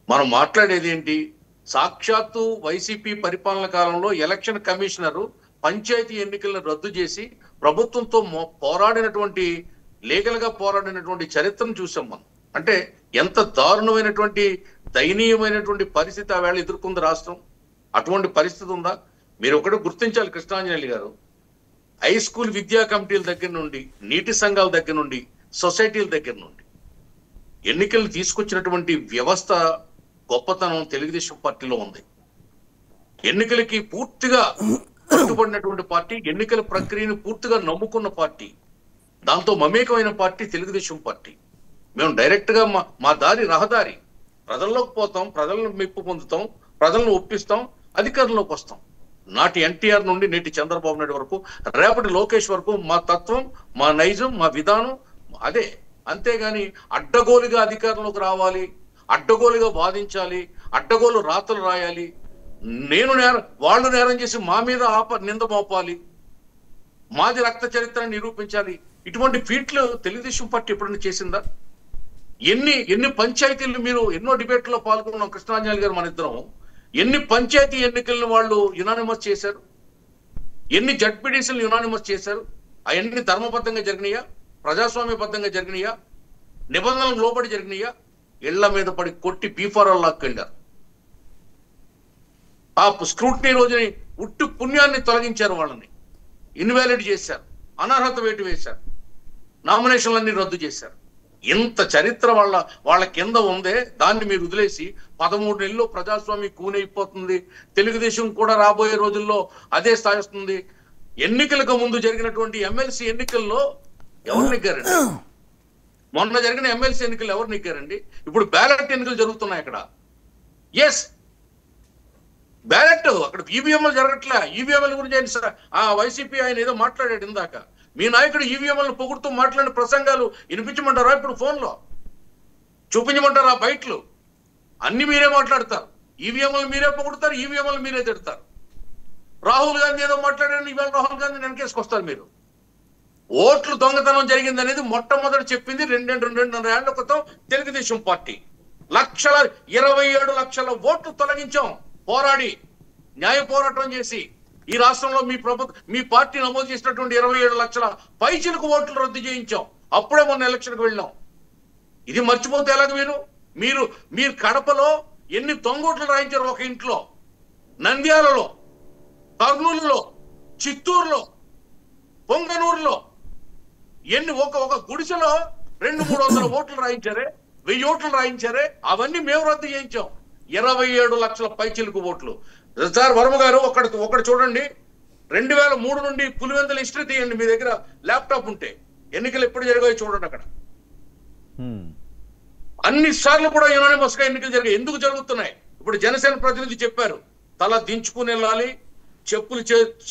మనం మాట్లాడేది ఏంటి? సాక్షాత్తు వైసీపీ పరిపాలన కాలంలో ఎలక్షన్ కమిషనరు పంచాయతీ ఎన్నికలను రద్దు చేసి ప్రభుత్వంతో పోరాడినటువంటి, లీగల్ గా పోరాడినటువంటి చరిత్రను చూసాం మనం. అంటే ఎంత దారుణమైనటువంటి దయనీయమైనటువంటి పరిస్థితి ఆ వేళ ఎదుర్కొంది రాష్ట్రం. అటువంటి పరిస్థితి ఉందా? మీరు ఒకటి గుర్తించాలి కృష్ణాంజనేయులు గారు. హై స్కూల్ విద్యా కమిటీల దగ్గర నుండి, నీటి సంఘాల దగ్గర నుండి, సొసైటీల దగ్గర నుండి ఎన్నికలు తీసుకొచ్చినటువంటి వ్యవస్థ గొప్పతనం తెలుగుదేశం పార్టీలో ఉంది. ఎన్నికలకి పూర్తిగా కట్టుబడినటువంటి పార్టీ, ఎన్నికల ప్రక్రియను పూర్తిగా నమ్ముకున్న పార్టీ, దాంతో మమేకమైన పార్టీ తెలుగుదేశం పార్టీ. మేము డైరెక్ట్ గా మా రహదారి ప్రజల్లోకి పోతాం, ప్రజలను మెప్పు పొందుతాం, ప్రజలను ఒప్పిస్తాం, అధికారంలోకి వస్తాం. నాటి ఎన్టీఆర్ నుండి నేటి చంద్రబాబు నాయుడు వరకు, రేపటి లోకేష్ వరకు మా తత్వం, మా నైజం, మా విధానం అదే. అంతేగాని అడ్డగోలుగా అధికారంలోకి రావాలి, అడ్డగోలుగా వాదించాలి, అడ్డగోలు రాతలు రాయాలి, వాళ్ళు నేరం చేసి మా మీద నింద మోపాలి, మాది రక్త చరిత్రను నిరూపించాలి. ఇటువంటి ఫీట్లు తెలుగుదేశం పార్టీ ఎప్పుడైనా చేసిందా? ఎన్ని పంచాయతీలు, మీరు ఎన్నో డిబేట్లో పాల్గొన్నాం కృష్ణాంజనేయులు గారు మన ఇద్దరం. ఎన్ని పంచాయతీ ఎన్నికలను వాళ్ళు యునానిమస్ చేశారు? ఎన్ని జడ్పీడీసీలు యునానిమస్ చేశారు? అవన్నీ ధర్మబద్ధంగా జరిగినాయా? ప్రజాస్వామ్యబద్ధంగా జరిగినాయా? నిబంధనలకు లోబడి జరిగినాయా? ఇళ్ల మీద పడి కొట్టి బీఫారాలు లాక్కెళ్ళారు. ఆ స్క్రూటినీ రోజుని ఉట్టు పుణ్యాన్ని తొలగించారు, వాళ్ళని ఇన్వాలిడ్ చేశారు, అనర్హత వేటు వేశారు, నామినేషన్లన్నీ రద్దు చేశారు. ఇంత చరిత్ర వాళ్ళ కింద ఉందే, దాన్ని మీరు వదిలేసి 13 నెలల్లో ప్రజాస్వామ్యం కూనైపోతుంది. తెలుగుదేశం కూడా రాబోయే రోజుల్లో అదే స్థాయి వస్తుంది. ఎన్నికలకు ముందు జరిగినటువంటి ఎమ్మెల్సీ ఎన్నికల్లో ఎవరు నెగ్గారండి? మొన్న జరిగిన ఎమ్మెల్సీ ఎన్నికలు ఎవరు నెగ్గారండి? ఇప్పుడు బ్యాలెట్ ఎన్నికలు జరుగుతున్నాయి అక్కడ. ఎస్, బ్యాలెట్ అక్కడ ఈవీఎంలు జరగట్లే. ఈవీఎంల గురించి వైసీపీ ఆయన ఏదో మాట్లాడాడు ఇందాక. మీ నాయకుడు ఈవీఎంలను పొగుడుతూ మాట్లాడిన ప్రసంగాలు వినిపించమంటారా? ఇప్పుడు ఫోన్లో చూపించమంటారా? బయటలు అన్ని మీరే మాట్లాడతారు. ఈవీఎంలు మీరే పొగుడుతారు, ఈవీఎంలు మీరే తిడతారు. రాహుల్ గాంధీ ఏదో మాట్లాడారని ఇవాళ రాహుల్ గాంధీ వెనకేసుకొస్తారు మీరు. ఓట్లు దొంగతనం జరిగింది అనేది మొట్టమొదటి చెప్పింది 2.5 ఏళ్ల క్రితం తెలుగుదేశం పార్టీ. 27 లక్షల ఓట్లు తొలగించాం పోరాడి, న్యాయ పోరాటం చేసి. ఈ రాష్ట్రంలో మీ పార్టీ నమోదు చేసినటువంటి 27 లక్షల పైచిలకు ఓట్లు రద్దు చేయించాం. అప్పుడే మొన్న ఎలక్షన్కి వెళ్ళాం. ఇది మర్చిపోతే ఎలాగ? మీరు కడపలో ఎన్ని దొంగోట్లు రాయించారు ఒక ఇంట్లో, నంద్యాలలో, కర్నూలులో, చిత్తూరులో, పొంగనూరులో ఎన్ని ఒక గుడిసెలో 200-300 ఓట్లు రాయించారే, 1000 ఓట్లు రాయించారే. అవన్నీ మేము రద్దు చేయించాం. 27 లక్షల పైచిలకు ఓట్లు. సార్ వర్మ గారు ఒకటి చూడండి, 2003 నుండి పులివెందుల హిస్టరీ తీయండి మీ దగ్గర ల్యాప్టాప్ ఉంటే. ఎన్నికలు ఎప్పుడు జరిగాయో చూడండి అక్కడ. అన్ని సార్లు కూడా యునానిమస్ గా ఎన్నికలు జరిగాయి. ఎందుకు జరుగుతున్నాయి? ఇప్పుడు జనసేన ప్రతినిధి చెప్పారు, తల దించుకుని వెళ్ళాలి,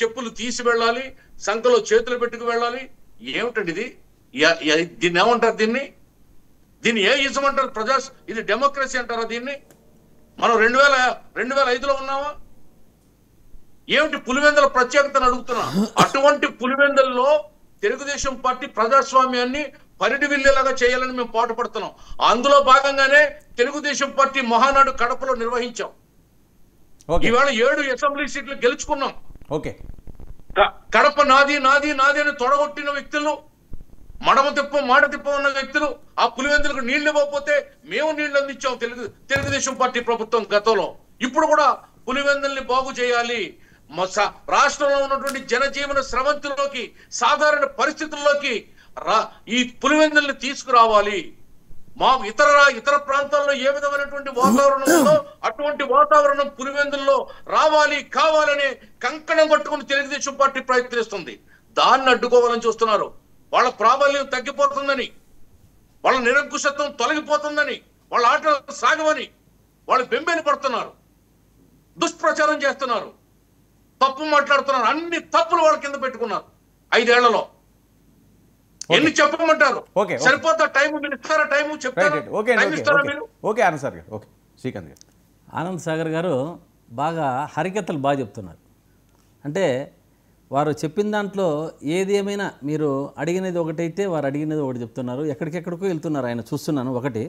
చెప్పులు తీసి వెళ్ళాలి, సంఖలో చేతులు పెట్టుకు వెళ్ళాలి. ఏమిటండి ఇది? దీన్ని ఏమంటారు? దీన్ని ఏ ఇజం అంటారు? ఇది డెమోక్రసీ అంటారా దీన్ని? మనం 2005లో ఉన్నామా? ఏమిటి పులివెందుల ప్రత్యేకతను అడుగుతున్నా. అటువంటి పులివెందుల్లో తెలుగుదేశం పార్టీ ప్రజాస్వామ్యాన్ని పరిడి విల్లేలాగా చేయాలని మేము పాటుపడుతున్నాం. అందులో భాగంగానే తెలుగుదేశం పార్టీ మహానాడు కడపలో నిర్వహించాం. ఈవేళ 7 అసెంబ్లీ సీట్లు గెలుచుకున్నాం. కడప నాది నాది నాది అని తొడగొట్టిన వ్యక్తులు, మడమ తిప్ప మాట తిప్ప ఉన్న వ్యక్తులు, ఆ పులివెందులకు నీళ్లు ఇవ్వకపోతే మేము నీళ్లు అందించాం తెలుగుదేశం పార్టీ ప్రభుత్వం గతంలో. ఇప్పుడు కూడా పులివెందుల్ని బాగు చేయాలి, రాష్ట్రంలో ఉన్నటువంటి జనజీవన స్రవంతిలోకి, సాధారణ పరిస్థితుల్లోకి ఈ పులివెందుల్ని తీసుకురావాలి, మాకు ఇతర ప్రాంతాల్లో ఏ విధమైనటువంటి వాతావరణం ఉందో అటువంటి వాతావరణం పులివెందుల్లో రావాలి కావాలని కంకణం కట్టుకుని తెలుగుదేశం పార్టీ ప్రయత్నిస్తుంది. దాన్ని అడ్డుకోవాలని చూస్తున్నారు. వాళ్ళ ప్రాబల్యం తగ్గిపోతుందని, వాళ్ళ నిరంకుశత్వం తొలగిపోతుందని, వాళ్ళ ఆటలు సాగవని వాళ్ళు బెంబేలు పడుతున్నారు, దుష్ప్రచారం చేస్తున్నారు, తప్పు మాట్లాడుతున్నారు. అన్ని తప్పులు వాళ్ళ కింద పెట్టుకున్నారు 5 ఏళ్లలో. ఎన్ని చెప్పమంటారు? సరిపోతా టైం మీరు ఇస్తారా? టైం చెప్తారా? ఓకే ఆనంద్ సార్ గారు. ఓకే శ్రీకాంత్ గారు. ఆనంద్ సాగర్ గారు బాగా హరికథలు బాగా చెప్తున్నారు. అంటే వారు చెప్పిన దాంట్లో ఏది ఏమైనా మీరు అడిగినది ఒకటైతే వారు అడిగినది ఒకటి చెప్తున్నారు. ఎక్కడికెక్కడికో వెళ్తున్నారు ఆయన చూస్తున్నాను. ఒకటి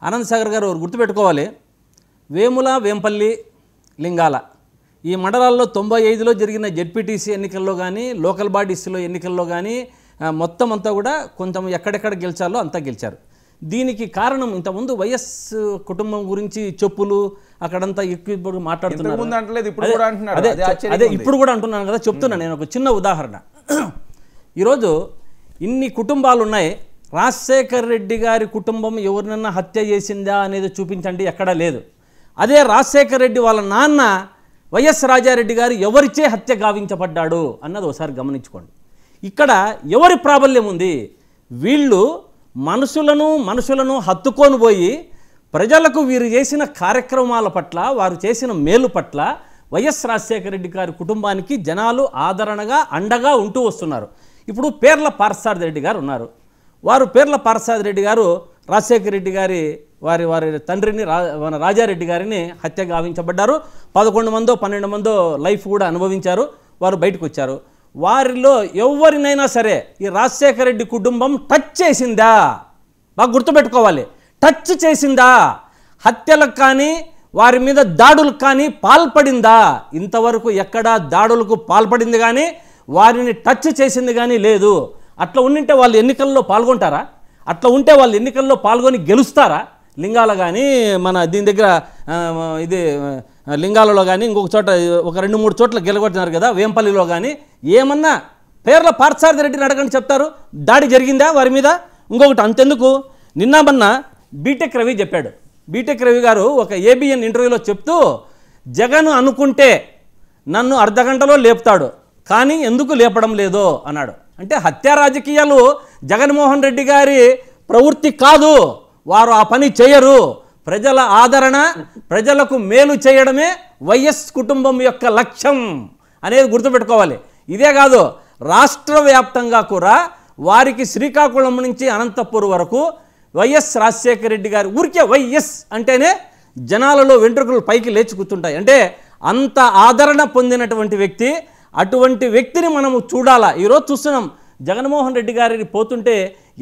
ఆనంద్ సాగర్ గారు గుర్తుపెట్టుకోవాలి, వేముల, వేంపల్లి, లింగాల ఈ మండలాల్లో 95లో జరిగిన జెడ్పీటీసీ ఎన్నికల్లో కానీ లోకల్ బాడీస్లో ఎన్నికల్లో కానీ మొత్తం అంతా కూడా కొంచెం ఎక్కడెక్కడ గెలిచాలో అంతా గెలిచారు. దీనికి కారణం ఇంతకుముందు వైఎస్ కుటుంబం గురించి చెప్పులు అక్కడంతా ఎక్కువ మాట్లాడుతున్నారు. అదే ఇప్పుడు కూడా అంటున్నాను కదా, చెప్తున్నాను నేను ఒక చిన్న ఉదాహరణ. ఈరోజు ఇన్ని కుటుంబాలు ఉన్నాయి, రాజశేఖర్ రెడ్డి గారి కుటుంబం ఎవరినన్నా హత్య చేసిందా అనేది చూపించండి, ఎక్కడా లేదు. అదే రాజశేఖర్ రెడ్డి వాళ్ళ నాన్న వైఎస్ రాజారెడ్డి గారు ఎవరిచే హత్య గావించబడ్డాడు అన్నది ఒకసారి గమనించుకోండి. ఇక్కడ ఎవరి ప్రాబల్యం ఉంది? వీళ్ళు మనుషులను హత్తుకొని పోయి ప్రజలకు వీరు చేసిన కార్యక్రమాల పట్ల, వారు చేసిన మేలు పట్ల వైఎస్ రాజశేఖర రెడ్డి గారి కుటుంబానికి జనాలు ఆదరణగా అండగా ఉంటూ వస్తున్నారు. ఇప్పుడు పేర్ల పార్సాది రెడ్డి గారు ఉన్నారు. వారు పేర్ల పార్సాది రెడ్డి గారు రాజశేఖర రెడ్డి గారి వారి తండ్రిని రాజారెడ్డి గారిని హత్య గావించబడ్డారు. 11 మందో 12 మందో లైఫ్ కూడా అనుభవించారు. వారు బయటకు వచ్చారు. వారిలో ఎవరినైనా సరే ఈ రాజశేఖర రెడ్డి కుటుంబం టచ్ చేసిందా? బాగా గుర్తుపెట్టుకోవాలి, టచ్ చేసిందా? హత్యలకు కానీ వారి మీద దాడులకు కానీ పాల్పడిందా? ఇంతవరకు ఎక్కడా దాడులకు పాల్పడింది కానీ వారిని టచ్ చేసింది కానీ లేదు. అట్లా ఉండింటే వాళ్ళు ఎన్నికల్లో పాల్గొంటారా? అట్లా ఉంటే వాళ్ళు ఎన్నికల్లో పాల్గొని గెలుస్తారా? లింగాల కానీ మన దీని దగ్గర ఇది లింగాలలో కానీ ఇంకొక చోట ఒక 2-3 చోట్ల గెలగొట్టినారు కదా, వేంపల్లిలో కానీ. ఏమన్నా పేర్ల పార్థసారథి రెడ్డిని అడగండి చెప్తారు. దాడి జరిగిందా వారి మీద? ఇంకొకటి అంతెందుకు, నిన్న బీటెక్ రవి చెప్పాడు. బీటెక్ రవి గారు ఒక ఏబిఎన్ ఇంటర్వ్యూలో చెప్తూ, జగన్ అనుకుంటే నన్ను అర్ధగంటలో లేపుతాడు, కానీ ఎందుకు లేపడం లేదో అన్నాడు. అంటే హత్యా రాజకీయాలు జగన్మోహన్ రెడ్డి గారి ప్రవృత్తి కాదు, వారు ఆ పని చేయరు. ప్రజల ఆదరణ, ప్రజలకు మేలు చేయడమే వైఎస్ కుటుంబం యొక్క లక్ష్యం అనేది గుర్తుపెట్టుకోవాలి. ఇదే కాదు, రాష్ట్ర వ్యాప్తంగా కూడా వారికి శ్రీకాకుళం నుంచి అనంతపూర్ వరకు వైఎస్ రాజశేఖర రెడ్డి గారు ఊరికే వైఎస్ అంటేనే జనాలలో వెంట్రుకలు పైకి లేచి కూర్చుంటాయి. అంటే అంత ఆదరణ పొందినటువంటి వ్యక్తి. అటువంటి వ్యక్తిని మనము చూడాలా. ఈరోజు చూస్తున్నాం జగన్మోహన్ రెడ్డి గారిని పోతుంటే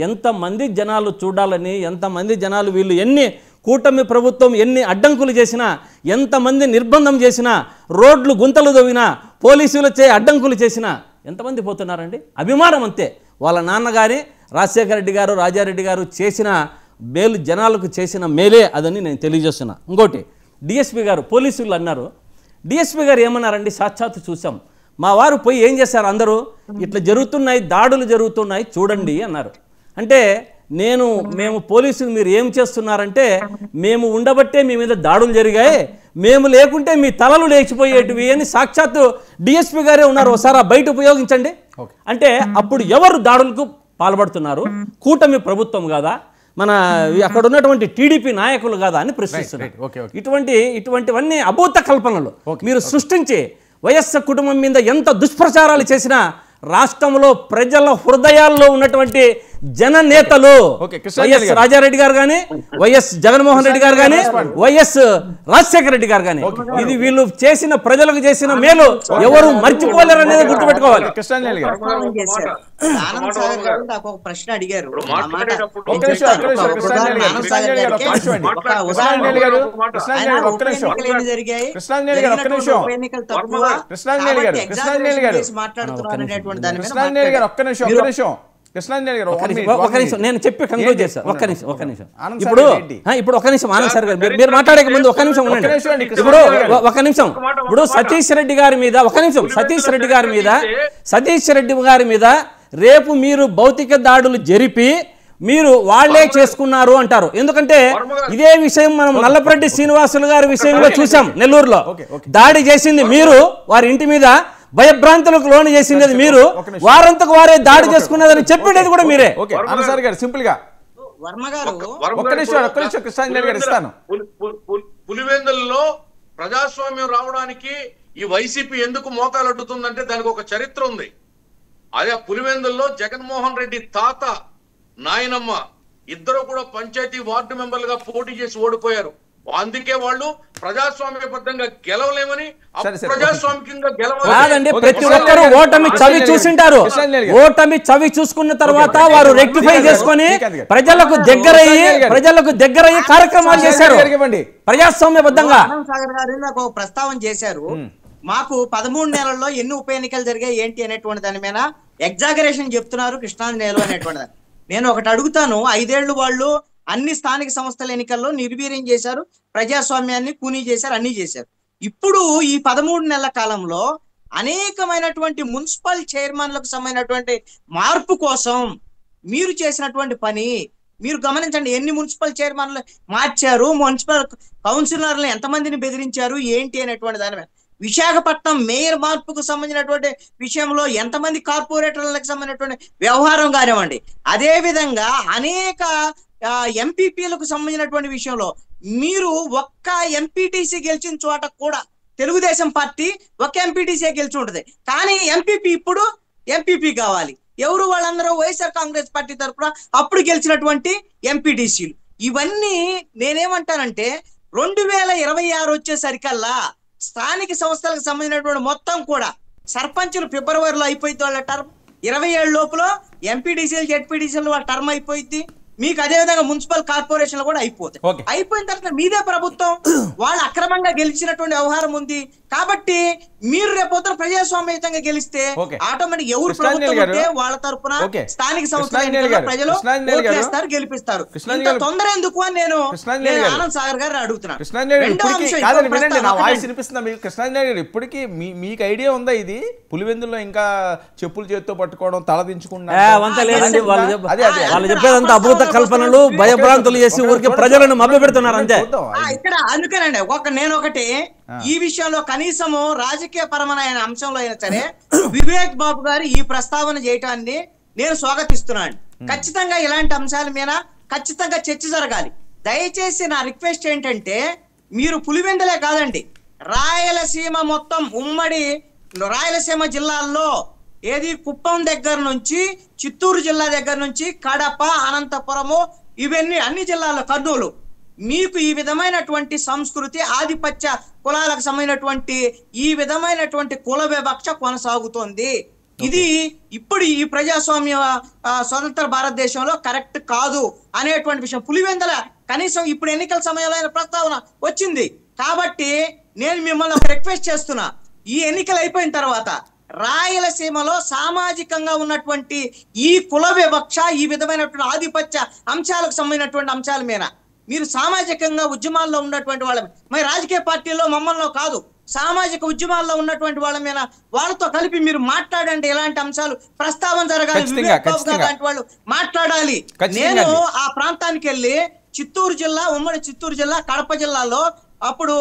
ఎంతమంది జనాలు చూడాలని, ఎంతమంది జనాలు వీళ్ళు ఎన్ని కూటమి ప్రభుత్వం ఎన్ని అడ్డంకులు చేసినా, ఎంతమంది నిర్బంధం చేసినా, రోడ్లు గుంతలు దవ్వినా, పోలీసులచే అడ్డంకులు చేసినా ఎంతమంది పోతున్నారండి? అభిమానం అంతే. వాళ్ళ నాన్నగారి రాజశేఖర రెడ్డి గారు, రాజారెడ్డి గారు చేసిన మేలు, జనాలకు చేసిన మేలే అదని నేను తెలియజేస్తున్నా. ఇంకోటి డిఎస్పీ గారు, పోలీసులు అన్నారు, డిఎస్పీ గారు ఏమన్నారండి? సాక్షాత్తు చూసాం, మా వారు పోయి ఏం చేశారు, అందరూ ఇట్లా జరుగుతున్నాయి, దాడులు జరుగుతున్నాయి చూడండి అన్నారు. అంటే మేము పోలీసులు మీరు ఏం చేస్తున్నారంటే, మేము ఉండబట్టే మీ మీద దాడులు జరిగాయి, మేము లేకుంటే మీ తలలు లేచిపోయేటివి అని సాక్షాత్తు డిఎస్పీ గారే ఉన్నారు. ఒకసారి బయట ఉపయోగించండి. అంటే అప్పుడు ఎవరు దాడులకు పాల్పడుతున్నారు? కూటమి ప్రభుత్వం కాదా, మన అక్కడ ఉన్నటువంటి టీడీపీ నాయకులు కాదా అని ప్రశ్నిస్తున్నారు. ఇటువంటివన్నీ అభూత కల్పనలు మీరు సృష్టించి వైఎస్ఆర్ కుటుంబం మీద ఎంత దుష్ప్రచారాలు చేసినా రాష్ట్రంలో ప్రజల హృదయాల్లో ఉన్నటువంటి జన నేతలు వైఎస్ రాజారెడ్డి గారు కానీ, వైఎస్ జగన్మోహన్ రెడ్డి గారు కానీ, వైఎస్ రాజశేఖర రెడ్డి గారు కానీ, ఇది వీళ్ళు చేసిన ప్రజలకు చేసిన మేలు ఎవరు మర్చిపోలేరు అనేది గుర్తుపెట్టుకోవాలి. ఆనంద్ సాగర్ గారు నాకు ఒక ప్రశ్న అడిగారు. నేను చెప్పి కంక్లూడ్ చేశాను. ఒక్క నిమిషం ఇప్పుడు ఒక నిమిషం ఆనంద్ సార్ గారు మీరు మాట్లాడే ముందు ఒక నిమిషం ఉండండి. ఇప్పుడు ఒక నిమిషం, ఇప్పుడు సతీష్ రెడ్డి గారి మీద, ఒక నిమిషం, సతీష్ రెడ్డి గారి మీద రేపు మీరు భౌతిక దాడులు జరిపి మీరు వాళ్లే చేసుకున్నారు అంటారు. ఎందుకంటే ఇదే విషయం మనం నల్లపరెడ్డి శ్రీనివాసులు గారి విషయంలో చూసాం. నెల్లూరులో దాడి చేసింది మీరు, వారి ఇంటి మీద భయభ్రాంతులకు లోను చేసింది మీరు, వారంతకు వారే దాడి చేసుకున్నదని చెప్పేది కూడా మీరే. సింపుల్ గా పులివెందులలో ప్రజాస్వామ్యం రావడానికి ఈ వైసీపీ ఎందుకు మోకాలు అడ్డుతుందంటే దానికి ఒక చరిత్ర ఉంది. అదే పులివెందుల్లో జగన్మోహన్ రెడ్డి తాత నాయనమ్మ ఇద్దరు కూడా పంచాయతీ వార్డు మెంబర్లుగా పోటీ చేసి ఓడిపోయారు. అందుకే వాళ్ళు ప్రజాస్వామ్యబద్ధంగా గెలవలేమని ప్రజాస్వామికంగా కాదండి. ప్రతి ఒక్కరు ఓటమి చవి చూసింటారు. ఓటమి చవి చూసుకున్న తర్వాత వారు రెక్టిఫై చేసుకొని ప్రజలకు దగ్గరయ్యి కార్యక్రమాలు చేశారు ప్రజాస్వామ్యబద్ధంగా. సాగర్ గారు నాకు ప్రస్తావన చేశారు. మాకు 13 నెలల్లో ఎన్ని ఉప ఎన్నికలు జరిగాయి ఏంటి అనేటువంటి దాని మీద ఎగ్జాగరేషన్ చెప్తున్నారు కృష్ణాంజనేయులు అనేటువంటి దాన్ని. నేను ఒకటి అడుగుతాను, 5 ఏళ్లు వాళ్ళు అన్ని స్థానిక సంస్థల ఎన్నికల్లో నిర్వీర్యం చేశారు, ప్రజాస్వామ్యాన్ని కూనీ చేశారు, అన్ని చేశారు. ఇప్పుడు ఈ 13 నెలల కాలంలో అనేకమైనటువంటి మున్సిపల్ చైర్మన్లకు సంబంధించినటువంటి మార్పు కోసం మీరు చేసినటువంటి పని మీరు గమనించండి. ఎన్ని మున్సిపల్ చైర్మన్లు మార్చారు, మున్సిపల్ కౌన్సిలర్లు ఎంతమందిని బెదిరించారు ఏంటి అనేటువంటి దాని మీద. విశాఖపట్నం మేయర్ మార్పుకు సంబంధించినటువంటి విషయంలో ఎంతమంది కార్పొరేటర్లకు సంబంధించినటువంటి వ్యవహారం కానివ్వండి, అదే విధంగా అనేక ఎంపీపీలకు సంబంధించినటువంటి విషయంలో మీరు ఒక్క ఎంపీటీసీ గెలిచిన చోట కూడా తెలుగుదేశం పార్టీ ఒక్క ఎంపీటీసీ గెలిచి ఉంటుంది. కానీ ఎంపీపీ ఇప్పుడు ఎంపీపీ కావాలి. ఎవరు? వాళ్ళందరూ వైఎస్ఆర్ కాంగ్రెస్ పార్టీ తరఫున అప్పుడు గెలిచినటువంటి ఎంపీటీసీలు. ఇవన్నీ నేనేమంటానంటే 2026 వచ్చేసరికల్లా స్థానిక సంస్థలకు సంబంధించినటువంటి మొత్తం కూడా సర్పంచులు ఫిబ్రవరిలో అయిపోయింది వాళ్ళ టర్మ్, 27 లోపల ఎంపీడీసీలు జెడ్పీడీసీలు వాళ్ళ టర్మ్ అయిపోయింది. మీకు అదే విధంగా మున్సిపల్ కార్పొరేషన్లు కూడా అయిపోతాయి. అయిపోయిన తర్వాత మీదే ప్రభుత్వం, వాళ్ళు అక్రమంగా గెలిచినటువంటి వ్యవహారం ఉంది. కాబట్టి మీరు రేపొద్దున ప్రజాస్వామ్యయుతంగా గెలిస్తే ఆటోమేటిక్ ఎవరు ప్రభుత్వం ఉంటే వాళ్ళ తరపున స్థానిక సంస్థల ప్రజలు ఓట్లేస్తారు, గెలిపిస్తారు. ఇంత తొందర ఎందుకు అని నేను ఆనంద్ సాగర్ గారు అడుగుతున్నాను. ఇప్పటికీ మీకు ఐడియా ఉందా ఇది? పులివెందుల్లో ఇంకా చెప్పులు చేత్తో పట్టుకోవడం, తల దించుకున్నా వాళ్ళు చెప్పేదంతా అభూత కల్పనలు, భయభ్రాంతులు చేసి ఊరికి ప్రజలను మభ్యపెడుతున్నారు అంతే. ఇక్కడ అందుకేనండి నేను ఒకటి ఈ విషయంలో కనీసము రాజకీయ పరమైన అంశంలో అయినా సరే వివేక్ బాబు గారు ఈ ప్రస్తావన చేయటాన్ని నేను స్వాగతిస్తున్నాను. ఖచ్చితంగా ఇలాంటి అంశాల మీద ఖచ్చితంగా చర్చ జరగాలి. దయచేసి నా రిక్వెస్ట్ ఏంటంటే మీరు పులివెందులే కాదండి, రాయలసీమ మొత్తం ఉమ్మడి రాయలసీమ జిల్లాల్లో ఏది కుప్పం దగ్గర నుంచి చిత్తూరు జిల్లా దగ్గర నుంచి కడప, అనంతపురము, ఇవన్నీ అన్ని జిల్లాల్లో, కర్నూలు, మీకు ఈ విధమైనటువంటి సంస్కృతి, ఆధిపత్య కులాలకు సంబంధించినటువంటి ఈ విధమైనటువంటి కుల వివక్ష కొనసాగుతోంది. ఇది ఇప్పుడు ఈ ప్రజాస్వామ్య స్వతంత్ర భారతదేశంలో కరెక్ట్ కాదు అనేటువంటి విషయం పులివెందుల కనీసం ఇప్పుడు ఎన్నికల సమయంలో ప్రస్తావన వచ్చింది. కాబట్టి నేను మిమ్మల్ని ఒక రిక్వెస్ట్ చేస్తున్నా, ఈ ఎన్నికలు అయిపోయిన తర్వాత రాయలసీమలో సామాజికంగా ఉన్నటువంటి ఈ కుల వివక్ష, ఈ విధమైనటువంటి ఆధిపత్య అంశాలకు సంబంధించినటువంటి అంశాల మీద మీరు సామాజికంగా ఉద్యమాల్లో ఉన్నటువంటి వాళ్ళ, మరి రాజకీయ పార్టీల్లో మమ్మల్ని కాదు, సామాజిక ఉద్యమాల్లో ఉన్నటువంటి వాళ్ళ మీద వాళ్ళతో కలిపి మీరు మాట్లాడండి. ఎలాంటి అంశాలు ప్రస్తావన జరగాలి, అలాంటి వాళ్ళు మాట్లాడాలి. నేను ఆ ప్రాంతానికి వెళ్ళి చిత్తూరు జిల్లా, ఉమ్మడి చిత్తూరు జిల్లా, కడప జిల్లాలో అప్పుడు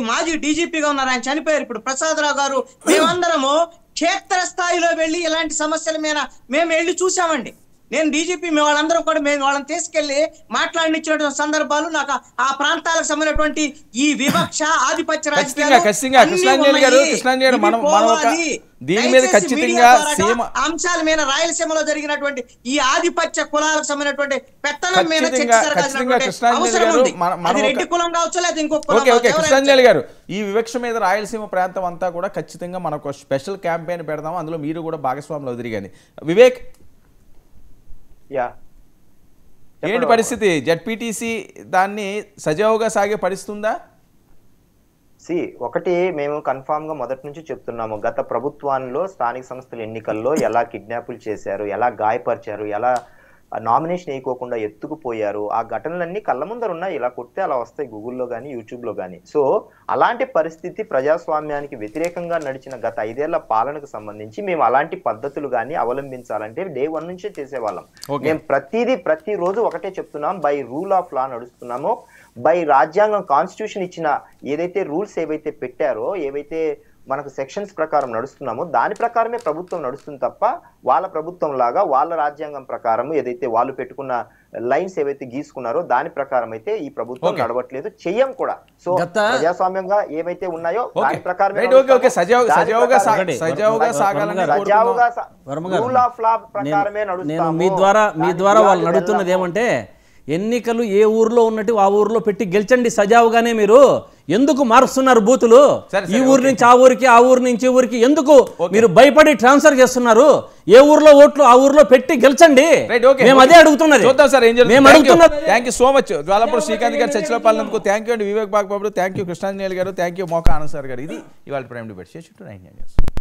మాజీ డీజీపీగా ఉన్నారు, ఆయన చనిపోయారు ఇప్పుడు, ప్రసాదరావు గారు, మేమందరము క్షేత్ర స్థాయిలో వెళ్ళి ఇలాంటి సమస్యల మీద మేము వెళ్ళి చూసామండి. నేను డీజీపీ వాళ్ళందరం కూడా మేము వాళ్ళని తీసుకెళ్లి మాట్లాడినిచ్చినటువంటి సందర్భాలు నాకు ఆ ప్రాంతాలకు సంబంధించినటువంటి ఈ వివక్ష, ఆధిపత్య అంశాల మీద రాయలసీమలో జరిగినటువంటి ఈ ఆధిపత్య కులాలకు సంబంధించినటువంటి పెత్తనం మీద అవసరం ఉంది. అది రెడ్డి కులం కావచ్చు లేదా ఇంకొక కృష్ణాంజలి గారు, ఈ వివక్ష మీద రాయలసీమ ప్రాంతం అంతా కూడా ఖచ్చితంగా మనకు స్పెషల్ క్యాంపెయిన్ పెడదాము, అందులో మీరు కూడా భాగస్వాములు అవుతారు. కానీ వివేక్, ఏంటి పరిస్థితి? జెడ్పీటీసీ దాన్ని సజావుగా సాగే పరిస్థితుందా? ఒకటి మేము కన్ఫామ్ గా మొదటి నుంచి చెప్తున్నాము, గత ప్రభుత్వాల్లో స్థానిక సంస్థల ఎన్నికల్లో ఎలా కిడ్నాపులు చేశారు, ఎలా గాయపరిచారు, ఎలా నామినేషన్ వేయకోకుండా ఎత్తుకుపోయారు. ఆ ఘటనలన్నీ కళ్ళ ముందర ఉన్నాయి, ఇలా కొడితే అలా వస్తాయి గూగుల్లో కానీ యూట్యూబ్లో కానీ. సో అలాంటి పరిస్థితి ప్రజాస్వామ్యానికి వ్యతిరేకంగా నడిచిన గత 5 ఏళ్ల పాలనకు సంబంధించి మేము అలాంటి పద్ధతులు కానీ అవలంబించాలంటే డే 1 నుంచే చేసేవాళ్ళం. మేము ప్రతిరోజు ఒకటే చెప్తున్నాం, బై రూల్ ఆఫ్ లా నడుస్తున్నామో, బై రాజ్యాంగం కాన్స్టిట్యూషన్ ఇచ్చిన ఏదైతే రూల్స్ ఏవైతే పెట్టారో, ఏవైతే మనకు సెక్షన్స్ ప్రకారం నడుస్తున్నామో దాని ప్రకారమే ప్రభుత్వం నడుస్తుంది తప్ప వాళ్ళ ప్రభుత్వం లాగా వాళ్ళ రాజ్యాంగం ప్రకారం ఏదైతే వాళ్ళు పెట్టుకున్న లైన్స్ ఏవైతే గీసుకున్నారో దాని ప్రకారం అయితే ఈ ప్రభుత్వం నడవట్లేదు, చెయ్యం కూడా. సో ప్రజాస్వామ్యంగా ఏవైతే ఉన్నాయో దాని ప్రకారమే రూల్ ఆఫ్ లా ప్రకారమే నడుస్తాము. మీ ద్వారా వాళ్ళు నడుస్తున్నది ఏమంటే ఎన్నికలు ఏ ఊర్లో ఉన్నట్టు ఆ ఊర్లో పెట్టి గెలిచండి సజావుగానే. మీరు ఎందుకు మారుస్తున్నారు బూతులు? ఈ ఊరు నుంచి ఆ ఊరికి, ఆ ఊరు నుంచి ఈ ఊరికి ఎందుకు మీరు భయపడి ట్రాన్స్ఫర్ చేస్తున్నారు? ఏ ఊర్లో ఓట్లు ఆ ఊర్లో పెట్టి గెలిచండి. మేము అదే అడుగుతున్నది. Thank you so much Jwalapur Srikanth గారు చర్చలో పాల్గొన్నందుకు థ్యాంక్ యూ అండి. వివేక్ బాబు థ్యాంక్ యూ, కృష్ణాంజనేయులు గారు thank you, Moka Anand sir గారు. ఇది ఇవాళ ప్రైమ్ డిబేట్.